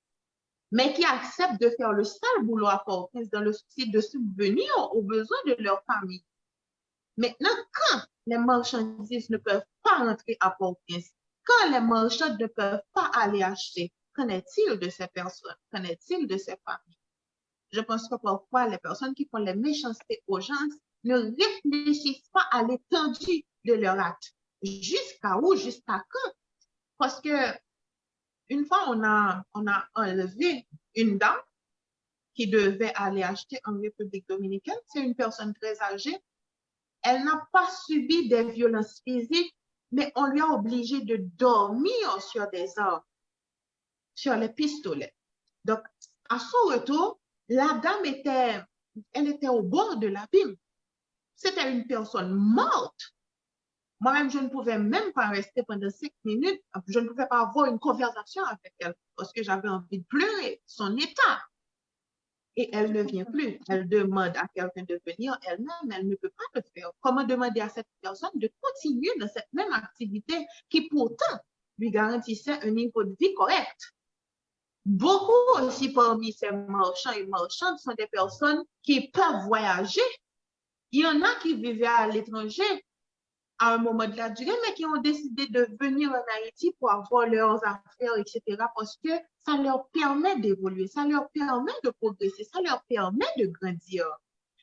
mais qui acceptent de faire le sale boulot à Port-au-Prince dans le souci de subvenir aux besoins de leur famille. Maintenant, quand les marchandises ne peuvent pas rentrer à Port-au-Prince, quand les marchands ne peuvent pas aller acheter, qu'en est-il de ces personnes? Qu'en est-il de ces familles? Je pense que parfois, les personnes qui font les méchancetés aux gens ne réfléchissent pas à l'étendue de leur acte. Jusqu'à où? Jusqu'à quand? Parce que une fois, on a enlevé une dame qui devait aller acheter en République dominicaine. C'est une personne très âgée. Elle n'a pas subi des violences physiques, mais on lui a obligé de dormir sur des armes, sur les pistolets. Donc, à son retour, la dame elle était au bord de l'abîme. C'était une personne morte. Moi-même, je ne pouvais même pas rester pendant 5 minutes. Je ne pouvais pas avoir une conversation avec elle parce que j'avais envie de pleurer son état. Et elle ne vient plus. Elle demande à quelqu'un de venir elle-même. Elle ne peut pas le faire. Comment demander à cette personne de continuer dans cette même activité qui pourtant lui garantissait un niveau de vie correct? Beaucoup aussi parmi ces marchands et marchandes sont des personnes qui peuvent voyager. Il y en a qui vivaient à l'étranger à un moment de la durée, mais qui ont décidé de venir en Haïti pour avoir leurs affaires, etc., parce que ça leur permet d'évoluer, ça leur permet de progresser, ça leur permet de grandir.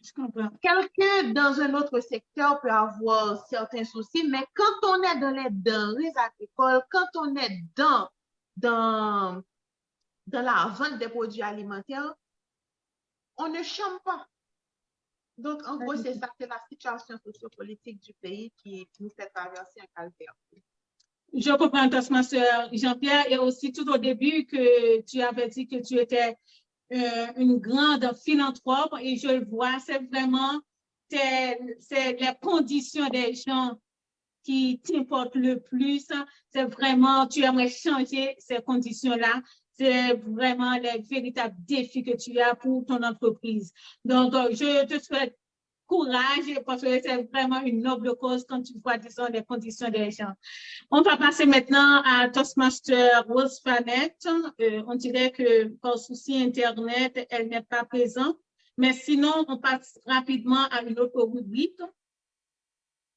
Je comprends. Quelqu'un dans un autre secteur peut avoir certains soucis, mais quand on est dans les denrées agricoles, quand on est dans la vente des produits alimentaires, on ne chôme pas. Donc, en gros, c'est ça, c'est la situation sociopolitique du pays qui nous fait traverser un calvaire. Je comprends, ma soeur Jean-Pierre, et aussi tout au début que tu avais dit que tu étais une grande philanthrope, et je le vois, c'est vraiment c'est les conditions des gens qui t'importent le plus. C'est vraiment, tu aimerais changer ces conditions-là. C'est vraiment les véritables défis que tu as pour ton entreprise. Donc, je te souhaite courage parce que c'est vraiment une noble cause quand tu vois, disons, les conditions des gens. On va passer maintenant à Toastmaster Rose Fanette. On dirait que par souci Internet, elle n'est pas présente. Mais sinon, on passe rapidement à une autre rubrique.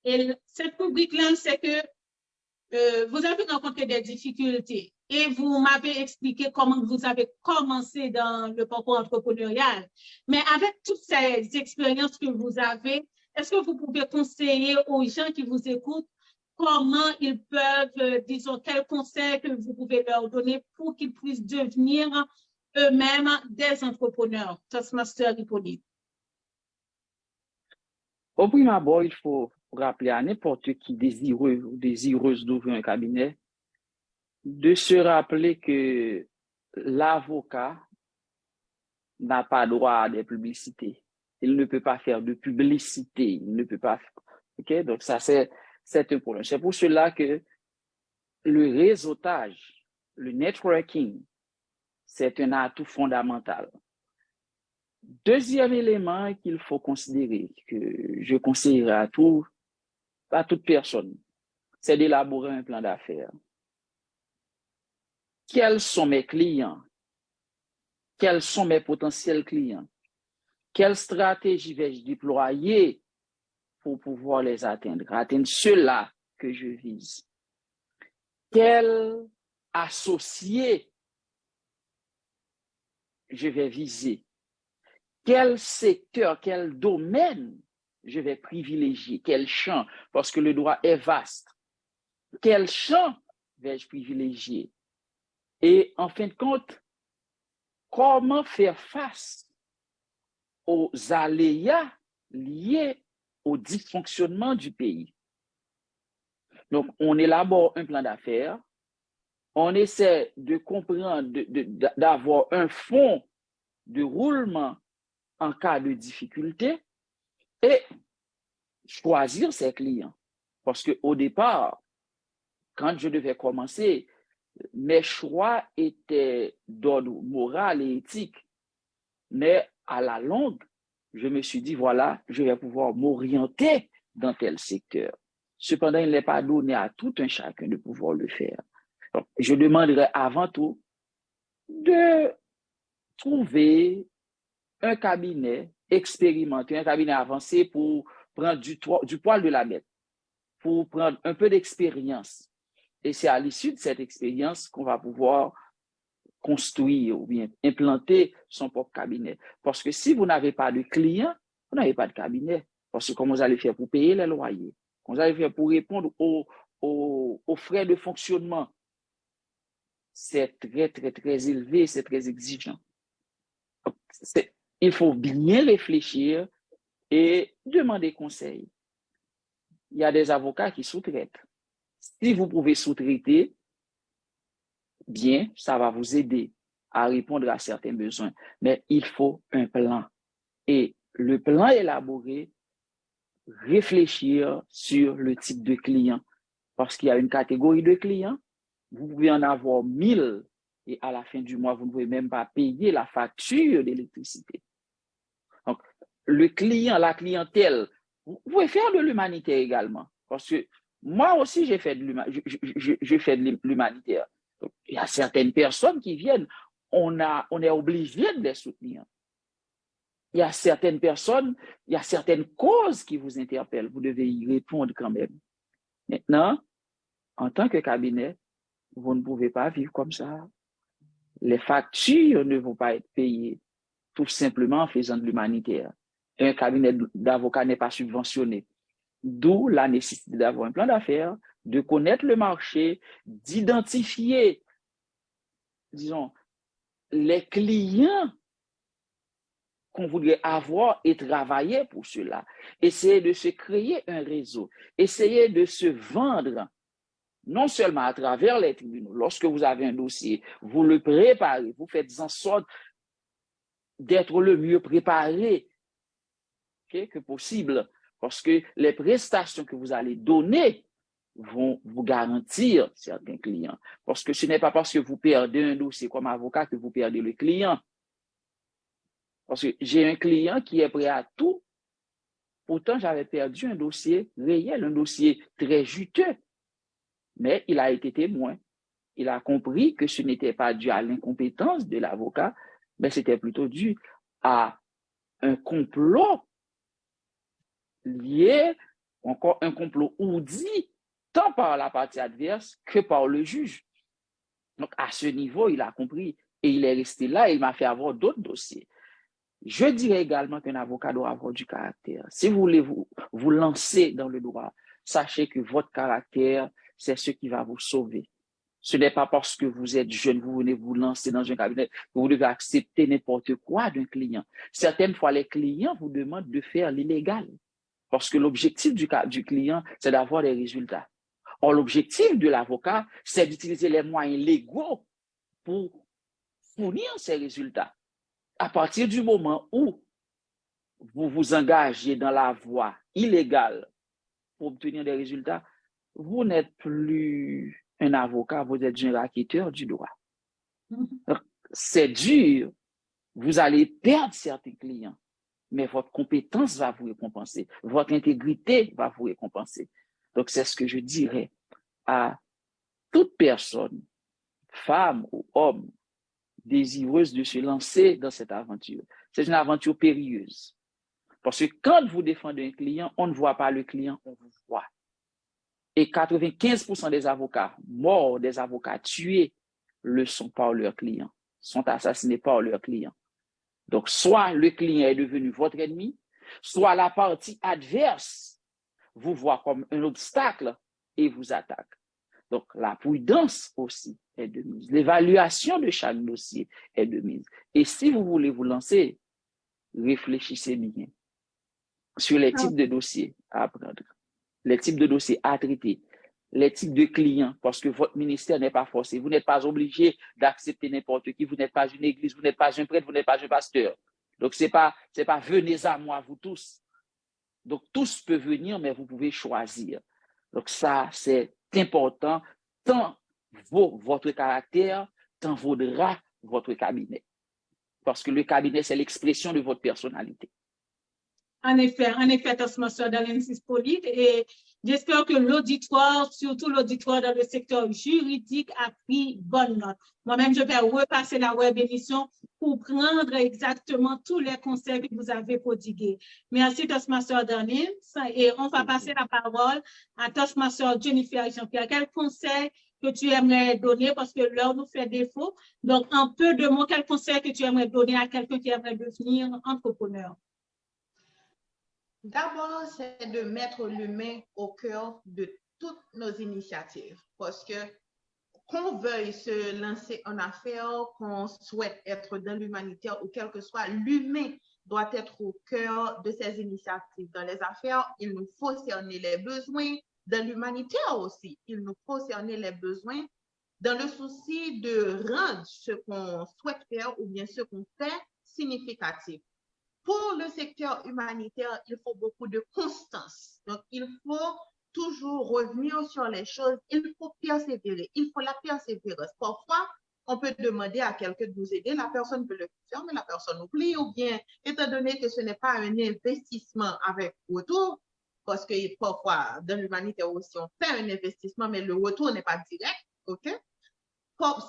Et cette rubrique-là, c'est que vous avez rencontré des difficultés et vous m'avez expliqué comment vous avez commencé dans le parcours entrepreneurial. Mais avec toutes ces expériences que vous avez, est-ce que vous pouvez conseiller aux gens qui vous écoutent comment ils peuvent, disons, quels conseils que vous pouvez leur donner pour qu'ils puissent devenir eux-mêmes des entrepreneurs? Toastmaster Hippolyte. Au premier abord, il faut rappeler à n'importe qui désireux ou désireuse d'ouvrir un cabinet de se rappeler que l'avocat n'a pas droit à des publicités. Il ne peut pas faire de publicité. Il ne peut pas. OK? Donc, ça, c'est un problème. C'est pour cela que le réseautage, le networking, c'est un atout fondamental. Deuxième élément qu'il faut considérer, que je conseillerais à toute personne, c'est d'élaborer un plan d'affaires. quels sont mes clients? Quels sont mes potentiels clients? Quelle stratégie vais-je déployer pour pouvoir les atteindre ceux-là que je vise? Quel associé je vais viser? Quel secteur, quel domaine je vais privilégier? Quel champ? Parce que le droit est vaste. Quel champ vais-je privilégier? Et en fin de compte, comment faire face aux aléas liés au dysfonctionnement du pays? Donc, on élabore un plan d'affaires, on essaie de comprendre, d'avoir un fonds de roulement en cas de difficulté et choisir ses clients. Parce qu'au départ, quand je devais commencer, mes choix étaient d'ordre moral et éthique. Mais à la longue, je me suis dit, voilà, je vais pouvoir m'orienter dans tel secteur. Cependant, il n'est pas donné à tout un chacun de pouvoir le faire. Donc, je demanderais avant tout de trouver un cabinet expérimenté, un cabinet avancé pour prendre du poil de la bête, pour prendre un peu d'expérience. Et c'est à l'issue de cette expérience qu'on va pouvoir construire ou bien implanter son propre cabinet. Parce que si vous n'avez pas de clients, vous n'avez pas de cabinet. Parce que comment vous allez faire pour payer les loyers? Comment vous allez faire pour répondre aux frais de fonctionnement? C'est très, très, très élevé, c'est très exigeant. Il faut bien réfléchir et demander conseil. Il y a des avocats qui sous-traitent. Si vous pouvez sous-traiter, bien, ça va vous aider à répondre à certains besoins. Mais il faut un plan. Et le plan élaboré, réfléchir sur le type de client. Parce qu'il y a une catégorie de clients, vous pouvez en avoir 1000 et à la fin du mois, vous ne pouvez même pas payer la facture d'électricité. Donc, le client, la clientèle, vous pouvez faire de l'humanitaire également. Parce que moi aussi, je fais de l'humanitaire. Donc, il y a certaines personnes qui viennent, on est obligé de les soutenir. Il y a certaines personnes, il y a certaines causes qui vous interpellent. Vous devez y répondre quand même. Maintenant, en tant que cabinet, vous ne pouvez pas vivre comme ça. Les factures ne vont pas être payées tout simplement en faisant de l'humanitaire. Un cabinet d'avocats n'est pas subventionné. D'où la nécessité d'avoir un plan d'affaires, de connaître le marché, d'identifier, disons, les clients qu'on voudrait avoir et travailler pour cela. Essayer de se créer un réseau. Essayer de se vendre, non seulement à travers les tribunaux. Lorsque vous avez un dossier, vous le préparez, vous faites en sorte d'être le mieux préparé que possible. Parce que les prestations que vous allez donner vont vous garantir certains clients. Parce que ce n'est pas parce que vous perdez un dossier comme avocat que vous perdez le client. Parce que j'ai un client qui est prêt à tout. Pourtant, j'avais perdu un dossier réel, un dossier très juteux. Mais il a été témoin. Il a compris que ce n'était pas dû à l'incompétence de l'avocat, mais c'était plutôt dû à un complot lié, encore un complot ourdi, tant par la partie adverse que par le juge. Donc, à ce niveau, il a compris et il est resté là et il m'a fait avoir d'autres dossiers. Je dirais également qu'un avocat doit avoir du caractère. Si vous voulez vous lancer dans le droit, sachez que votre caractère, c'est ce qui va vous sauver. Ce n'est pas parce que vous êtes jeune, vous venez vous lancer dans un cabinet, que vous devez accepter n'importe quoi d'un client. Certaines fois, les clients vous demandent de faire l'illégal. Parce que l'objectif du client, c'est d'avoir des résultats. Or, l'objectif de l'avocat, c'est d'utiliser les moyens légaux pour fournir ces résultats. À partir du moment où vous vous engagez dans la voie illégale pour obtenir des résultats, vous n'êtes plus un avocat, vous êtes un racketeur du droit. C'est dur, vous allez perdre certains clients, mais votre compétence va vous récompenser, votre intégrité va vous récompenser. Donc, c'est ce que je dirais à toute personne femmes ou hommes désireuses de se lancer dans cette aventure. C'est une aventure périlleuse. Parce que quand vous défendez un client, on ne voit pas le client, on vous voit. Et 95% des avocats morts, des avocats tués, le sont par leurs clients, sont assassinés par leurs clients. Donc, soit le client est devenu votre ennemi, soit la partie adverse vous voit comme un obstacle et vous attaque. Donc, la prudence aussi est de mise. L'évaluation de chaque dossier est de mise. Et si vous voulez vous lancer, réfléchissez bien sur les types de dossiers à prendre, les types de dossiers à traiter, les types de clients, parce que votre ministère n'est pas forcé. Vous n'êtes pas obligé d'accepter n'importe qui. Vous n'êtes pas une église, vous n'êtes pas un prêtre, vous n'êtes pas un pasteur. Donc, c'est pas venez à moi, vous tous. Donc, tous peuvent venir, mais vous pouvez choisir. Donc, ça, c'est important. Tant vaut votre caractère, tant vaudra votre cabinet. Parce que le cabinet, c'est l'expression de votre personnalité. En effet, Toastmaster Darlene Sispolite, et j'espère que l'auditoire, surtout l'auditoire dans le secteur juridique, a pris bonne note. Moi-même, je vais repasser la web émission pour prendre exactement tous les conseils que vous avez prodigués. Merci, Toastmaster Darlene, et on va passer la parole à Toastmaster Jennifer Jean-Pierre. Quel conseil que tu aimerais donner, parce que l'heure nous fait défaut. Donc, en peu de mots, quel conseil que tu aimerais donner à quelqu'un qui aimerait devenir entrepreneur? D'abord, c'est de mettre l'humain au cœur de toutes nos initiatives, parce que qu'on veuille se lancer en affaires, qu'on souhaite être dans l'humanitaire ou quel que soit, l'humain doit être au cœur de ces initiatives. Dans les affaires, il nous faut cerner les besoins. Dans l'humanitaire aussi, il nous faut cerner les besoins dans le souci de rendre ce qu'on souhaite faire ou bien ce qu'on fait significatif. Pour le secteur humanitaire, il faut beaucoup de constance. Donc, il faut toujours revenir sur les choses. Il faut persévérer. Il faut la persévérance. Parfois, on peut demander à quelqu'un de nous aider. La personne peut le faire, mais la personne oublie. Ou bien, étant donné que ce n'est pas un investissement avec retour, parce que parfois, dans l'humanitaire aussi, on fait un investissement, mais le retour n'est pas direct. OK?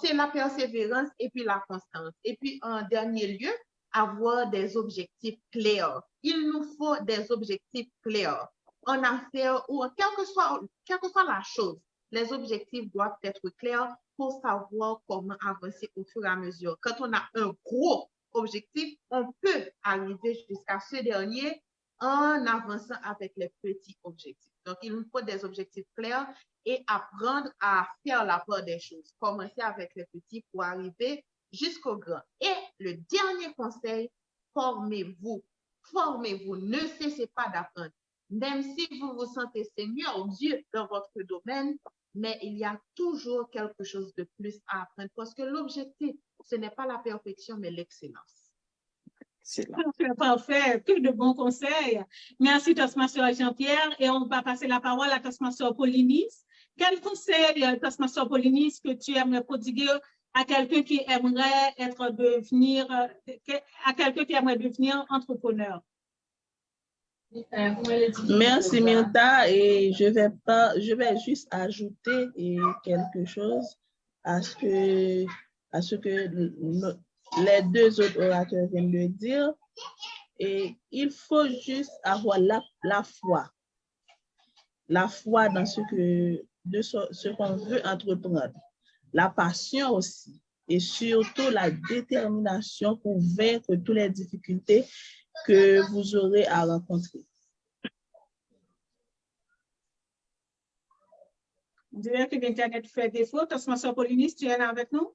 C'est la persévérance et puis la constance. Et puis, en dernier lieu, avoir des objectifs clairs. Il nous faut des objectifs clairs. En affaires ou quelle que soit la chose, les objectifs doivent être clairs pour savoir comment avancer au fur et à mesure. Quand on a un gros objectif, on peut arriver jusqu'à ce dernier en avançant avec les petits objectifs. Donc, il nous faut des objectifs clairs et apprendre à faire la part des choses. Commencer avec les petits pour arriver jusqu'au grand. Et le dernier conseil, formez-vous. Formez-vous. Ne cessez pas d'apprendre. Même si vous vous sentez Seigneur Dieu dans votre domaine, mais il y a toujours quelque chose de plus à apprendre parce que l'objectif, ce n'est pas la perfection, mais l'excellence. Parfait, que de bons conseils. Merci, Toastmaster Jean-Pierre. Et on va passer la parole à Toastmaster Paulinis. Quel conseil, Toastmaster Paulinis, que tu aimerais prodiguer à quelqu'un qui aimerait devenir entrepreneur? Merci, Myrta. Et je vais juste ajouter quelque chose à ce que les deux autres orateurs viennent de dire. Et il faut juste avoir la foi. La foi dans ce qu'on veut entreprendre. La passion aussi. Et surtout la détermination pour vaincre toutes les difficultés que vous aurez à rencontrer. On dirait que l'Internet fait défaut. Toastmaster Paulinis, tu es là avec nous?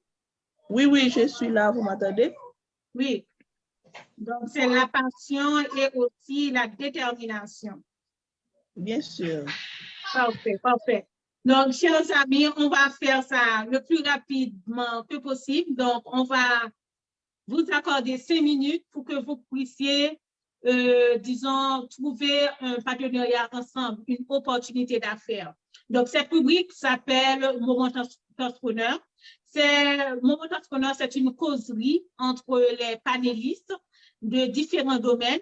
Oui, je suis là. Vous m'entendez? Oui. Donc, c'est la passion et aussi la détermination. Bien sûr. Parfait. Donc, chers amis, on va faire ça le plus rapidement que possible. Donc, on va vous accorder 5 minutes pour que vous puissiez, disons, trouver un partenariat ensemble, une opportunité d'affaires. Donc, cette rubrique s'appelle Moment Entrepreneur. Moment Entrepreneur, c'est une causerie entre les panélistes de différents domaines.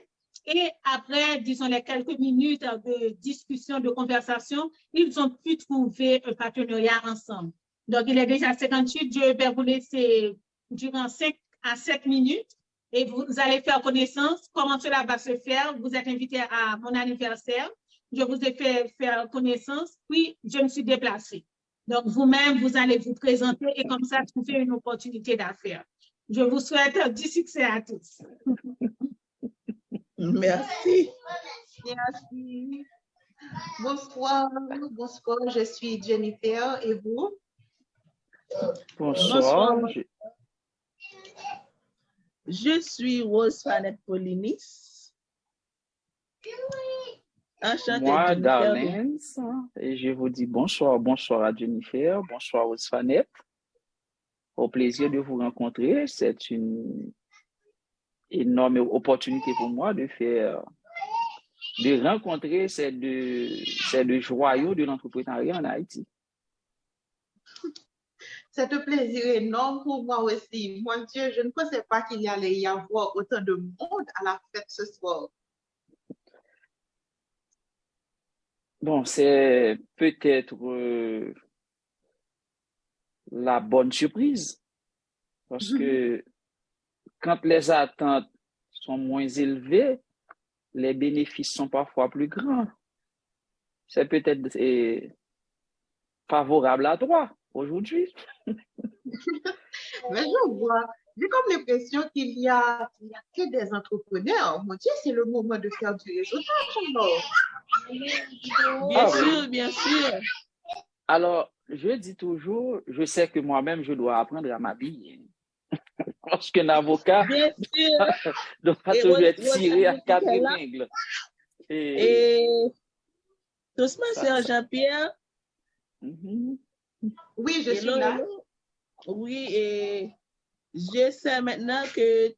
Et après, disons, les quelques minutes de discussion, de conversation, ils ont pu trouver un partenariat ensemble. Donc, il est déjà 58. Je vais vous laisser durant 5 à 7 minutes et vous allez faire connaissance. Comment cela va se faire? Vous êtes invité à mon anniversaire. Je vous ai fait faire connaissance, puis je me suis déplacée. Donc, vous-même, vous allez vous présenter et comme ça, trouver une opportunité d'affaires. Je vous souhaite du succès à tous. Merci. Merci. Bonsoir, bonsoir, je suis Jennifer et vous? Bonsoir. Je suis Rose Fanette Polinis. Enchantée, Moi, Jennifer. Darlene, et je vous dis bonsoir, bonsoir à Jennifer, bonsoir Rose Fanette. Au plaisir de vous rencontrer. C'est une énorme opportunité pour moi de rencontrer ces deux joyaux de l'entrepreneuriat en Haïti. C'est un plaisir énorme pour moi aussi. Mon Dieu, je ne pensais pas qu'il y allait y avoir autant de monde à la fête ce soir. Bon, c'est peut-être la bonne surprise parce que quand les attentes sont moins élevées, les bénéfices sont parfois plus grands. C'est peut-être favorable à toi aujourd'hui. Mais je vois, j'ai comme l'impression qu'il y a que des entrepreneurs. Mon Dieu, c'est le moment de faire du réseautage alors. Bien sûr, bien sûr. Alors, je dis toujours, je sais que moi-même, je dois apprendre à m'habiller. Parce qu'un avocat doit toujours être tiré à 4 épingles. Et Toastmaster Jean-Pierre. Oui, je suis là. Oui, et je sais maintenant que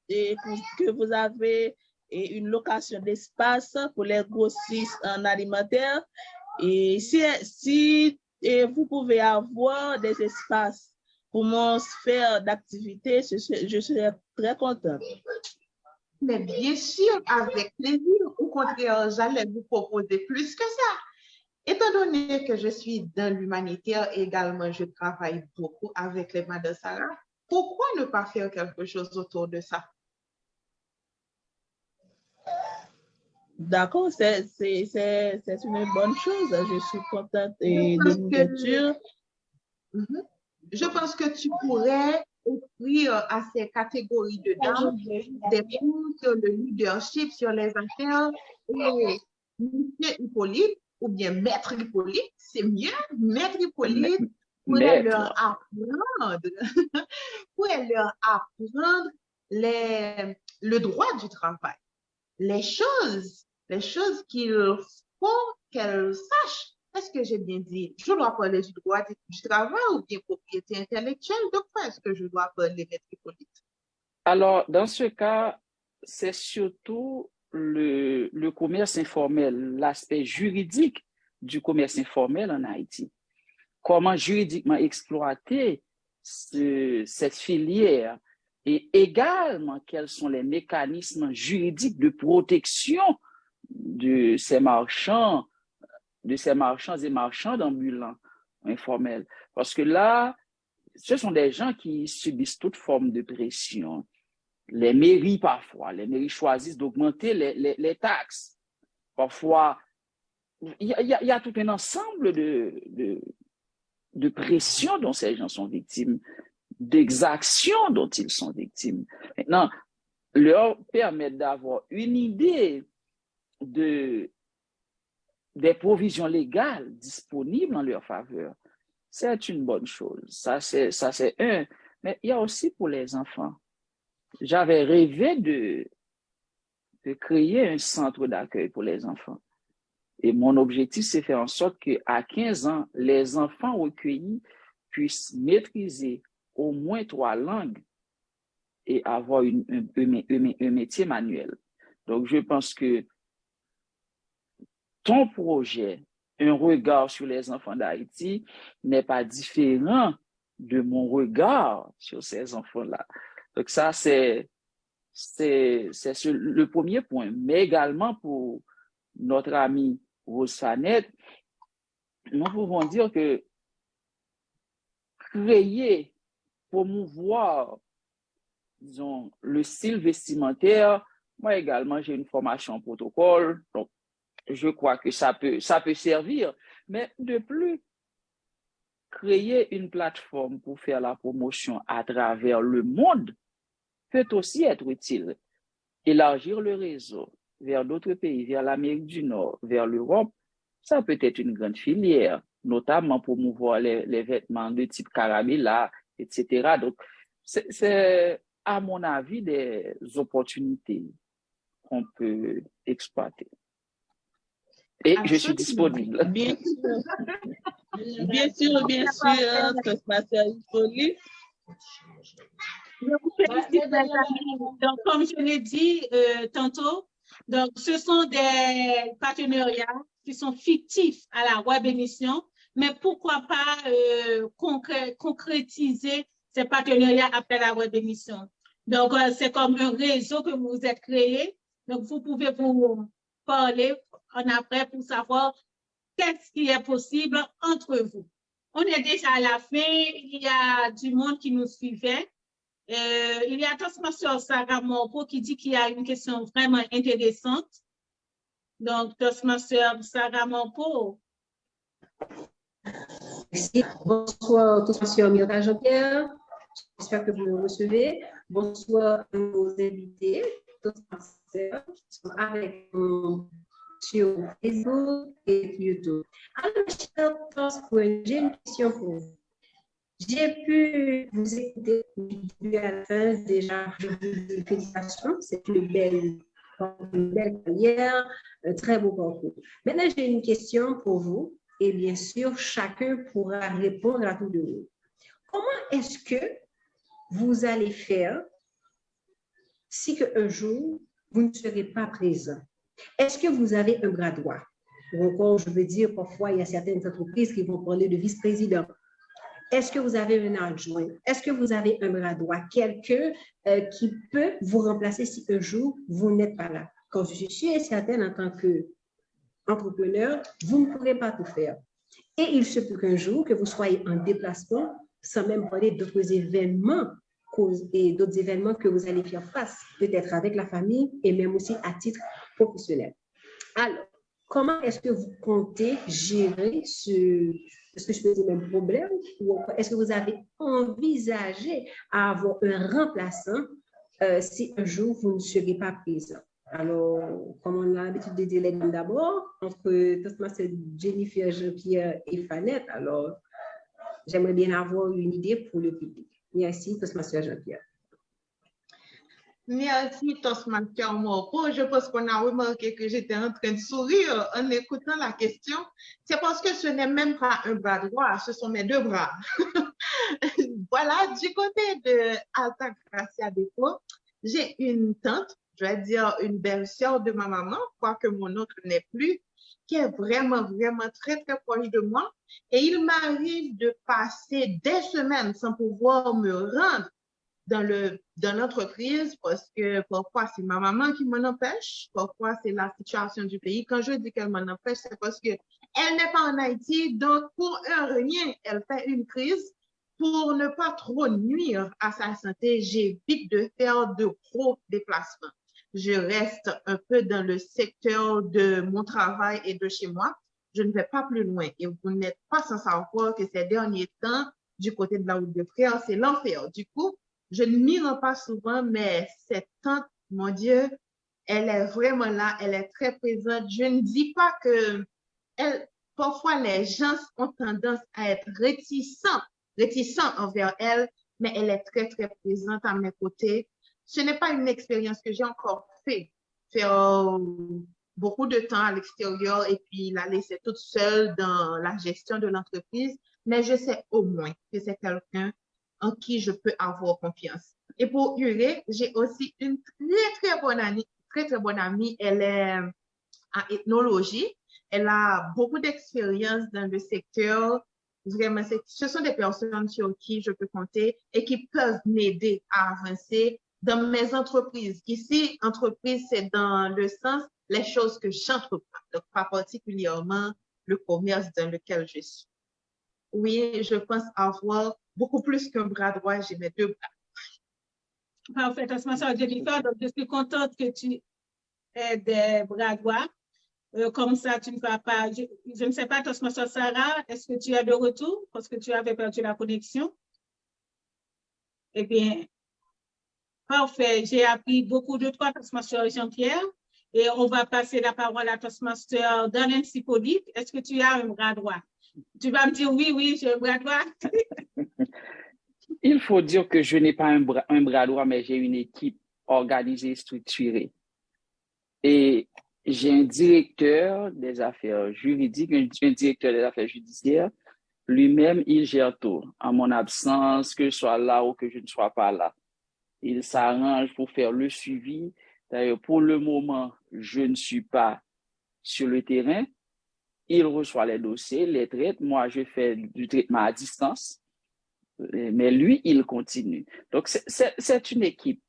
vous avez une location d'espace pour les grossistes en alimentaire. Et si vous pouvez avoir des espaces pour mon sphère d'activité, je serais très contente. Mais bien sûr, avec plaisir. Au contraire, j'allais vous proposer plus que ça. Étant donné que je suis dans l'humanitaire, également, je travaille beaucoup avec les Madame Sarah. Pourquoi ne pas faire quelque chose autour de ça? D'accord, c'est une bonne chose. Je suis contente de l'ouverture. Je pense que tu pourrais offrir à ces catégories de dames des cours sur le leadership, sur les affaires. Et M. Hippolyte, ou bien Maître Hippolyte, c'est mieux, Maître Hippolyte pourrait leur apprendre, le droit du travail, les choses qu'il faut qu'elles sachent. Est-ce que j'ai bien dit? Je dois parler du droit du travail ou bien propriété intellectuelle? De quoi est-ce que je dois parler, Maître Hippolyte? Alors, dans ce cas, c'est surtout le commerce informel, l'aspect juridique du commerce informel en Haïti. Comment juridiquement exploiter cette filière et également quels sont les mécanismes juridiques de protection de ces marchands et marchands ambulants informels. Parce que là, ce sont des gens qui subissent toute forme de pression. Les mairies, parfois, choisissent d'augmenter les taxes. Parfois, il y a tout un ensemble de pression dont ces gens sont victimes, d'exactions dont ils sont victimes. Maintenant, leur permettre d'avoir une idée des provisions légales disponibles en leur faveur, c'est une bonne chose. Ça, c'est un. Mais il y a aussi pour les enfants. J'avais rêvé de créer un centre d'accueil pour les enfants. Et mon objectif, c'est faire en sorte qu'à 15 ans, les enfants recueillis puissent maîtriser au moins 3 langues et avoir un métier manuel. Donc, je pense que ton projet, un regard sur les enfants d'Haïti, n'est pas différent de mon regard sur ces enfants-là. Donc, ça, c'est le premier point. Mais également pour notre amie Rose Fanette, nous pouvons dire que créer, promouvoir, disons, le style vestimentaire. Moi également, j'ai une formation en protocole, donc je crois que ça peut servir, mais de plus, créer une plateforme pour faire la promotion à travers le monde peut aussi être utile. Élargir le réseau vers d'autres pays, vers l'Amérique du Nord, vers l'Europe, ça peut être une grande filière, notamment promouvoir les vêtements de type Carabella, etc. Donc, c'est, à mon avis, des opportunités qu'on peut exploiter. Et je suis disponible. Bien sûr, Toastmaster Hippolyte. Donc, comme je l'ai dit tantôt, donc, ce sont des partenariats qui sont fictifs à la web émission, mais pourquoi pas concrétiser ces partenariats après la web émission. Donc, c'est comme un réseau que vous êtes créé. Donc, vous pouvez vous parler en après pour savoir qu'est-ce qui est possible entre vous. On est déjà à la fin. Il y a du monde qui nous suivait. Il y a Toastmaster Sarah Morpo qui dit qu'il y a une question vraiment intéressante. Donc, Toastmaster Sarah Morpo. Merci. Bonsoir, Toastmaster Myrta Jean-Pierre. J'espère que vous me recevez. Bonsoir à nos invités, Toastmasters, qui sont avec nous sur Facebook et YouTube. Alors, chers Toastmasters, j'ai une question pour vous. J'ai pu vous écouter du début à la fin. Déjà, je vous félicitations. C'est une belle carrière, un très beau parcours. Maintenant, j'ai une question pour vous et bien sûr, chacun pourra répondre à tout de vous. Comment est-ce que vous allez faire si un jour, vous ne serez pas présent? Est-ce que vous avez un bras droit? Ou encore, je veux dire, parfois, il y a certaines entreprises qui vont parler de vice-président. Est-ce que vous avez un adjoint? Est-ce que vous avez un bras droit? Quelqu'un qui peut vous remplacer si un jour, vous n'êtes pas là? Quand je suis sûre et certaine, en tant qu'entrepreneur, vous ne pourrez pas tout faire. Et il se peut qu'un jour, que vous soyez en déplacement, sans même parler d'autres événements et d'autres événements que vous allez faire face, peut-être avec la famille et même aussi à titre professionnel. Alors, comment est-ce que vous comptez gérer est-ce que je peux dire même problème, ou est-ce que vous avez envisagé à avoir un remplaçant si un jour vous ne serez pas présent? Alors, comme on a l'habitude de dire les dames d'abord, entre Toastmaster Jennifer, Jean-Pierre et Fanette, alors j'aimerais bien avoir une idée pour le public. Merci, Toastmaster Jean-Pierre. Merci, Toastmaster Morpo. Je pense qu'on a remarqué que j'étais en train de sourire en écoutant la question. C'est parce que ce n'est même pas un bras droit, ce sont mes deux bras. Voilà, du côté de Alta Gracia Dépôt, j'ai une tante, je vais dire une belle-sœur de ma maman, quoique mon oncle n'est plus, qui est vraiment, vraiment très, très proche de moi. Et il m'arrive de passer des semaines sans pouvoir me rendre dans l'entreprise parce que parfois c'est ma maman qui m'en empêche, parfois c'est la situation du pays. Quand je dis qu'elle m'en empêche, c'est parce que elle n'est pas en Haïti, donc pour un rien, elle fait une crise. Pour ne pas trop nuire à sa santé, j'évite de faire de gros déplacements. Je reste un peu dans le secteur de mon travail et de chez moi. Je ne vais pas plus loin. Et vous n'êtes pas sans savoir que ces derniers temps, du côté de la route de Frères, c'est l'enfer. Du coup, je ne m'y rends pas souvent, mais cette tante, mon Dieu, elle est vraiment là, elle est très présente. Je ne dis pas que parfois les gens ont tendance à être réticents envers elle, mais elle est très, très présente à mes côtés. Ce n'est pas une expérience que j'ai encore fait. Faire beaucoup de temps à l'extérieur et puis la laisser toute seule dans la gestion de l'entreprise, mais je sais au moins que c'est quelqu'un en qui je peux avoir confiance. Et pour Uré, j'ai aussi une très bonne amie. Elle est en ethnologie. Elle a beaucoup d'expérience dans le secteur. Vraiment, ce sont des personnes sur qui je peux compter et qui peuvent m'aider à avancer dans mes entreprises. Ici, entreprise, c'est dans le sens les choses que j'entreprends, donc pas particulièrement le commerce dans lequel je suis. Oui, je pense avoir beaucoup plus qu'un bras droit, j'ai mes deux bras. Parfait, Toastmaster Jennifer, donc je suis contente que tu aies des bras droits. Comme ça, tu ne vas pas. Je ne sais pas, Toastmaster Sarah, est-ce que tu es de retour parce que tu avais perdu la connexion? Eh bien, parfait. J'ai appris beaucoup de toi, Toastmaster Jean-Pierre. Et on va passer la parole à Toastmaster Darlene Sipolite. Est-ce que tu as un bras droit? Tu vas me dire oui, j'ai un bras droit. Il faut dire que je n'ai pas un bras droit, mais j'ai une équipe organisée, structurée. Et j'ai un directeur des affaires juridiques, un directeur des affaires judiciaires. Lui-même, il gère tout. En mon absence, que je sois là ou que je ne sois pas là. Il s'arrange pour faire le suivi. D'ailleurs, pour le moment, je ne suis pas sur le terrain. Il reçoit les dossiers, les traite. Moi, je fais du traitement à distance. Mais lui, il continue. Donc, c'est une équipe.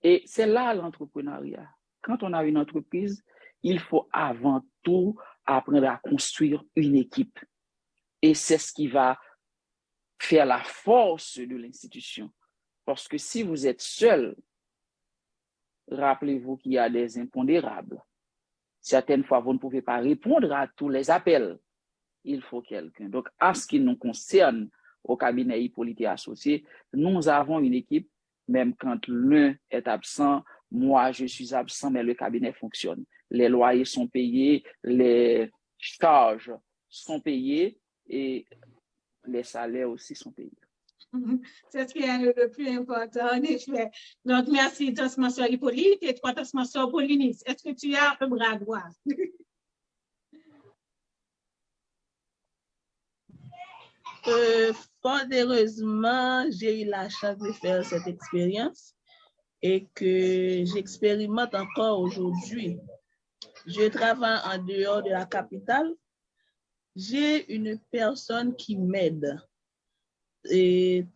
Et c'est là l'entrepreneuriat. Quand on a une entreprise, il faut avant tout apprendre à construire une équipe. Et c'est ce qui va faire la force de l'institution. Parce que si vous êtes seul, rappelez-vous qu'il y a des impondérables. Certaines fois, vous ne pouvez pas répondre à tous les appels. Il faut quelqu'un. Donc, à ce qui nous concerne, au cabinet Hippolyte et Associés, nous avons une équipe, même quand l'un est absent, moi je suis absent, mais le cabinet fonctionne. Les loyers sont payés, les charges sont payées et les salaires aussi sont payés. C'est ce qui est le plus important, en effet. Donc, merci, Toastmaster Hippolyte, et toi, Toastmaster Paulinis. Est-ce que tu as un bras droit? Fort heureusement, j'ai eu la chance de faire cette expérience et que j'expérimente encore aujourd'hui. Je travaille en dehors de la capitale. J'ai une personne qui m'aide,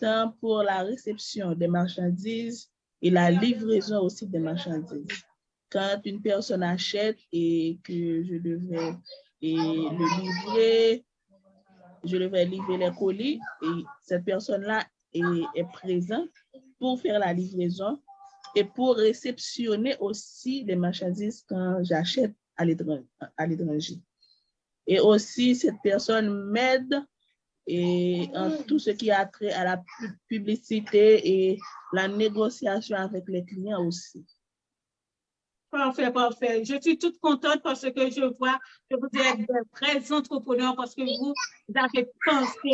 tant pour la réception des marchandises et la livraison aussi des marchandises. Quand une personne achète et que je devais le livrer, je devais livrer les colis et cette personne-là est présente pour faire la livraison et pour réceptionner aussi les marchandises quand j'achète à l'étranger. Et aussi, cette personne m'aide en tout ce qui a trait à la publicité et la négociation avec les clients aussi. Parfait, parfait. Je suis toute contente parce que je vois que vous êtes de vrais entrepreneurs parce que vous avez pensé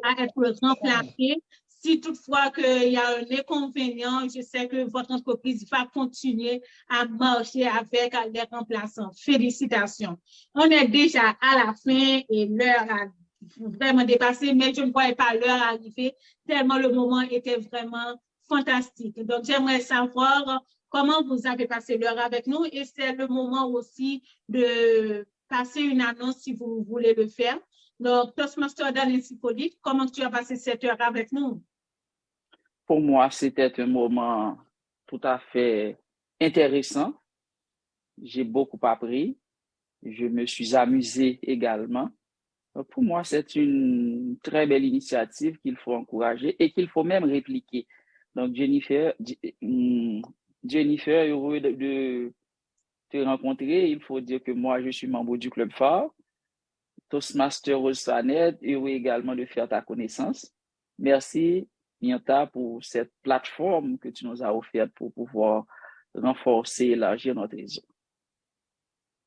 à être remplacé. Si toutefois qu'il y a un inconvénient, je sais que votre entreprise va continuer à marcher avec les remplaçants. Félicitations. On est déjà à la fin et l'heure a vraiment dépassé, mais je ne voyais pas l'heure arriver tellement le moment était vraiment fantastique. Donc, j'aimerais savoir comment vous avez passé l'heure avec nous et c'est le moment aussi de passer une annonce si vous voulez le faire. Donc, Toastmaster Darlene Sipolite, comment tu as passé cette heure avec nous? Pour moi, c'était un moment tout à fait intéressant. J'ai beaucoup appris. Je me suis amusé également. Pour moi, c'est une très belle initiative qu'il faut encourager et qu'il faut même répliquer. Donc, Jennifer, heureux de te rencontrer. Il faut dire que moi, je suis membre du Club Phare. Toastmaster Rosanet, heureux également de faire ta connaissance. Merci, Mianta, pour cette plateforme que tu nous as offerte pour pouvoir renforcer et élargir notre réseau.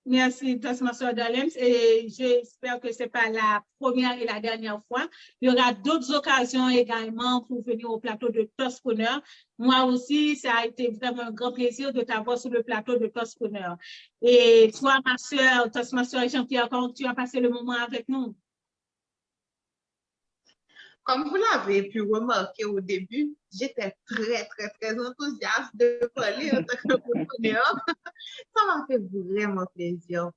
Merci, Toastmaster Darlene. Et j'espère que ce n'est pas la première et la dernière fois. Il y aura d'autres occasions également pour venir au plateau de Toastpreneur. Moi aussi, ça a été vraiment un grand plaisir de t'avoir sur le plateau de Toastpreneur. Et toi, ma soeur, Toastmaster Jean-Pierre, comment tu as passé le moment avec nous? Comme vous l'avez pu remarquer au début, j'étais très enthousiaste de parler en tant qu'entrepreneur. Ça m'a fait vraiment plaisir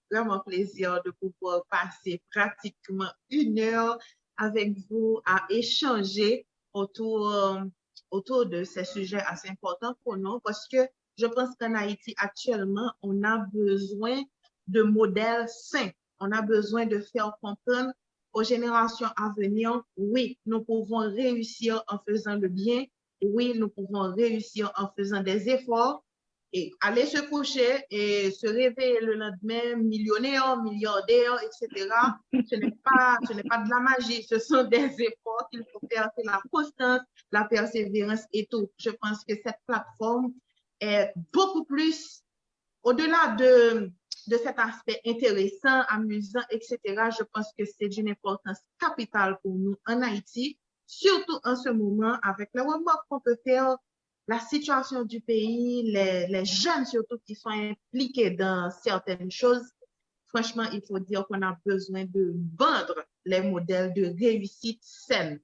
de pouvoir passer pratiquement 1 heure avec vous à échanger autour de ces sujets assez importants pour nous parce que je pense qu'en Haïti actuellement, on a besoin de modèles sains. On a besoin de faire comprendre aux générations à venir, oui, nous pouvons réussir en faisant le bien. Oui, nous pouvons réussir en faisant des efforts et aller se coucher et se réveiller le lendemain millionnaire, milliardaire, etc. Ce n'est pas de la magie, ce sont des efforts qu'il faut faire, c'est la constance, la persévérance et tout. Je pense que cette plateforme est beaucoup plus, au-delà de cet aspect intéressant, amusant, etc., je pense que c'est d'une importance capitale pour nous en Haïti, surtout en ce moment, avec les remarques qu'on peut faire, la situation du pays, les jeunes surtout qui sont impliqués dans certaines choses. Franchement, il faut dire qu'on a besoin de vendre les modèles de réussite saine.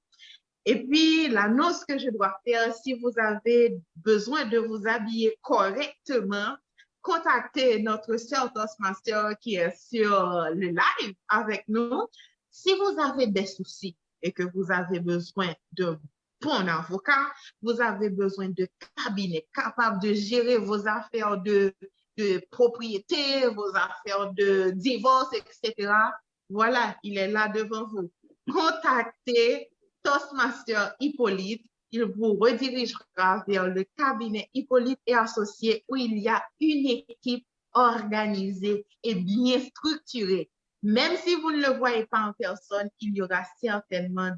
Et puis, l'annonce que je dois faire, si vous avez besoin de vous habiller correctement, contactez notre sœur Toastmaster qui est sur le live avec nous. Si vous avez des soucis et que vous avez besoin de bons avocats, vous avez besoin de cabinets capables de gérer vos affaires de propriété, vos affaires de divorce, etc. Voilà, il est là devant vous. Contactez Toastmaster Hippolyte. Il vous redirigera vers le cabinet Hippolyte et Associés où il y a une équipe organisée et bien structurée. Même si vous ne le voyez pas en personne, il y aura certainement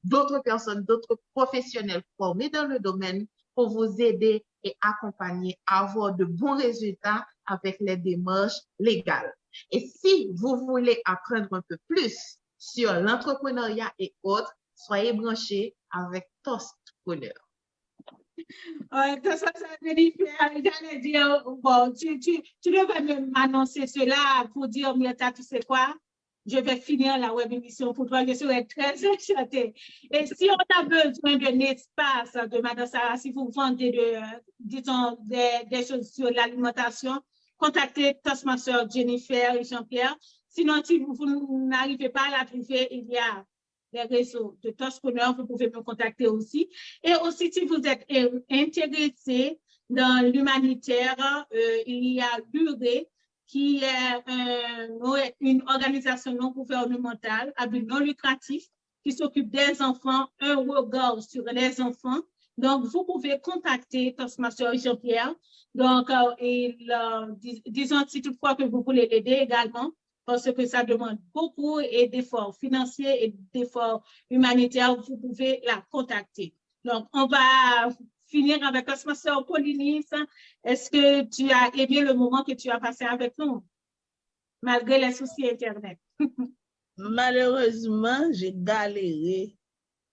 d'autres personnes, d'autres professionnels formés dans le domaine pour vous aider et accompagner à avoir de bons résultats avec les démarches légales. Et si vous voulez apprendre un peu plus sur l'entrepreneuriat et autres, soyez branchés avec Toastpreneur. J'allais dire, bon, tu devais m'annoncer cela pour dire, Myrtha, tu sais quoi? Je vais finir la web émission pour toi, je serai très enchantée. Et si on a besoin d'un espace de Madame Sarah, si vous vendez disons, des choses sur l'alimentation, contactez Toastmaster Jennifer et Jean-Pierre. Sinon, si vous n'arrivez pas à la trouver, il y a les réseaux de Toastpreneur, vous pouvez me contacter aussi. Et aussi, si vous êtes intéressé dans l'humanitaire, il y a l'URE, qui est une organisation non gouvernementale à but non lucratif qui s'occupe des enfants, un regard sur les enfants. Donc, vous pouvez contacter Toastmaster Jean-Pierre. Donc, disons, si toutefois que vous voulez l'aider également, parce que ça demande beaucoup d'efforts financiers et d'efforts humanitaires, vous pouvez la contacter. Donc, on va finir avec Toastmaster Pauline. Est-ce que tu as aimé le moment que tu as passé avec nous, malgré les soucis Internet? Malheureusement, j'ai galéré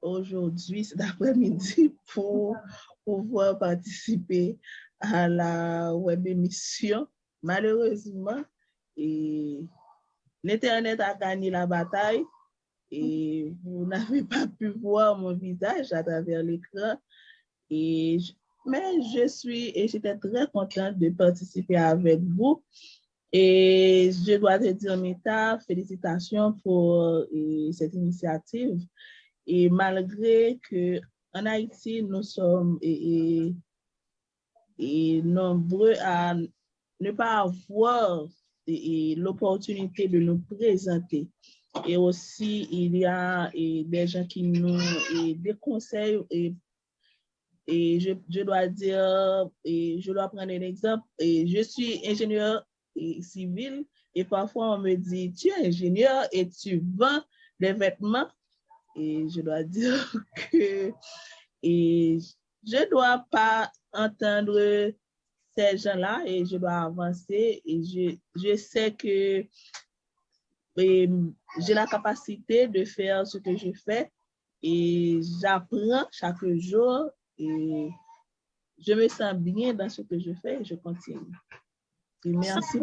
aujourd'hui, cet après-midi, pour pouvoir participer à la web émission. Malheureusement, l'Internet a gagné la bataille et vous n'avez pas pu voir mon visage à travers l'écran. Mais j'étais très contente de participer avec vous. Et je dois te dire, Myrtha, félicitations pour cette initiative. Et malgré qu'en Haïti, nous sommes nombreux à ne pas avoir l'opportunité de nous présenter. Et aussi, il y a des gens qui nous déconseillent. Et je dois dire, je dois prendre un exemple. Je suis ingénieur civil et parfois on me dit, tu es ingénieur et tu vends des vêtements. Et je dois dire que je ne dois pas entendre ces gens-là et je dois avancer. Et je sais que j'ai la capacité de faire ce que je fais et j'apprends chaque jour et je me sens bien dans ce que je fais et je continue. Et merci.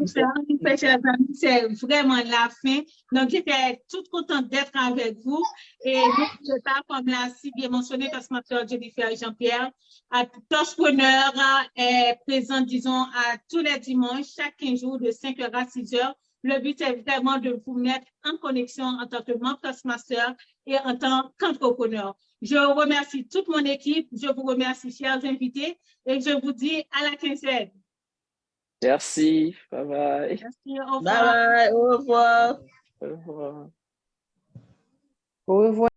C'est vraiment la fin. Donc, j'étais toute contente d'être avec vous. Et n'oubliez pas, comme l'a si bien mentionné Toastmaster Jennifer et Jean-Pierre, Toastpreneur est présent, disons, à tous les dimanches, chaque 15 jours de 5h à 6h. Le but est vraiment de vous mettre en connexion en tant que membre Toastmaster et en tant qu'entrepreneur. Je remercie toute mon équipe. Je vous remercie, chers invités, et je vous dis à la quinzaine. Merci. Bye bye. Merci, au revoir. Bye bye. Au revoir. Au revoir. Au revoir.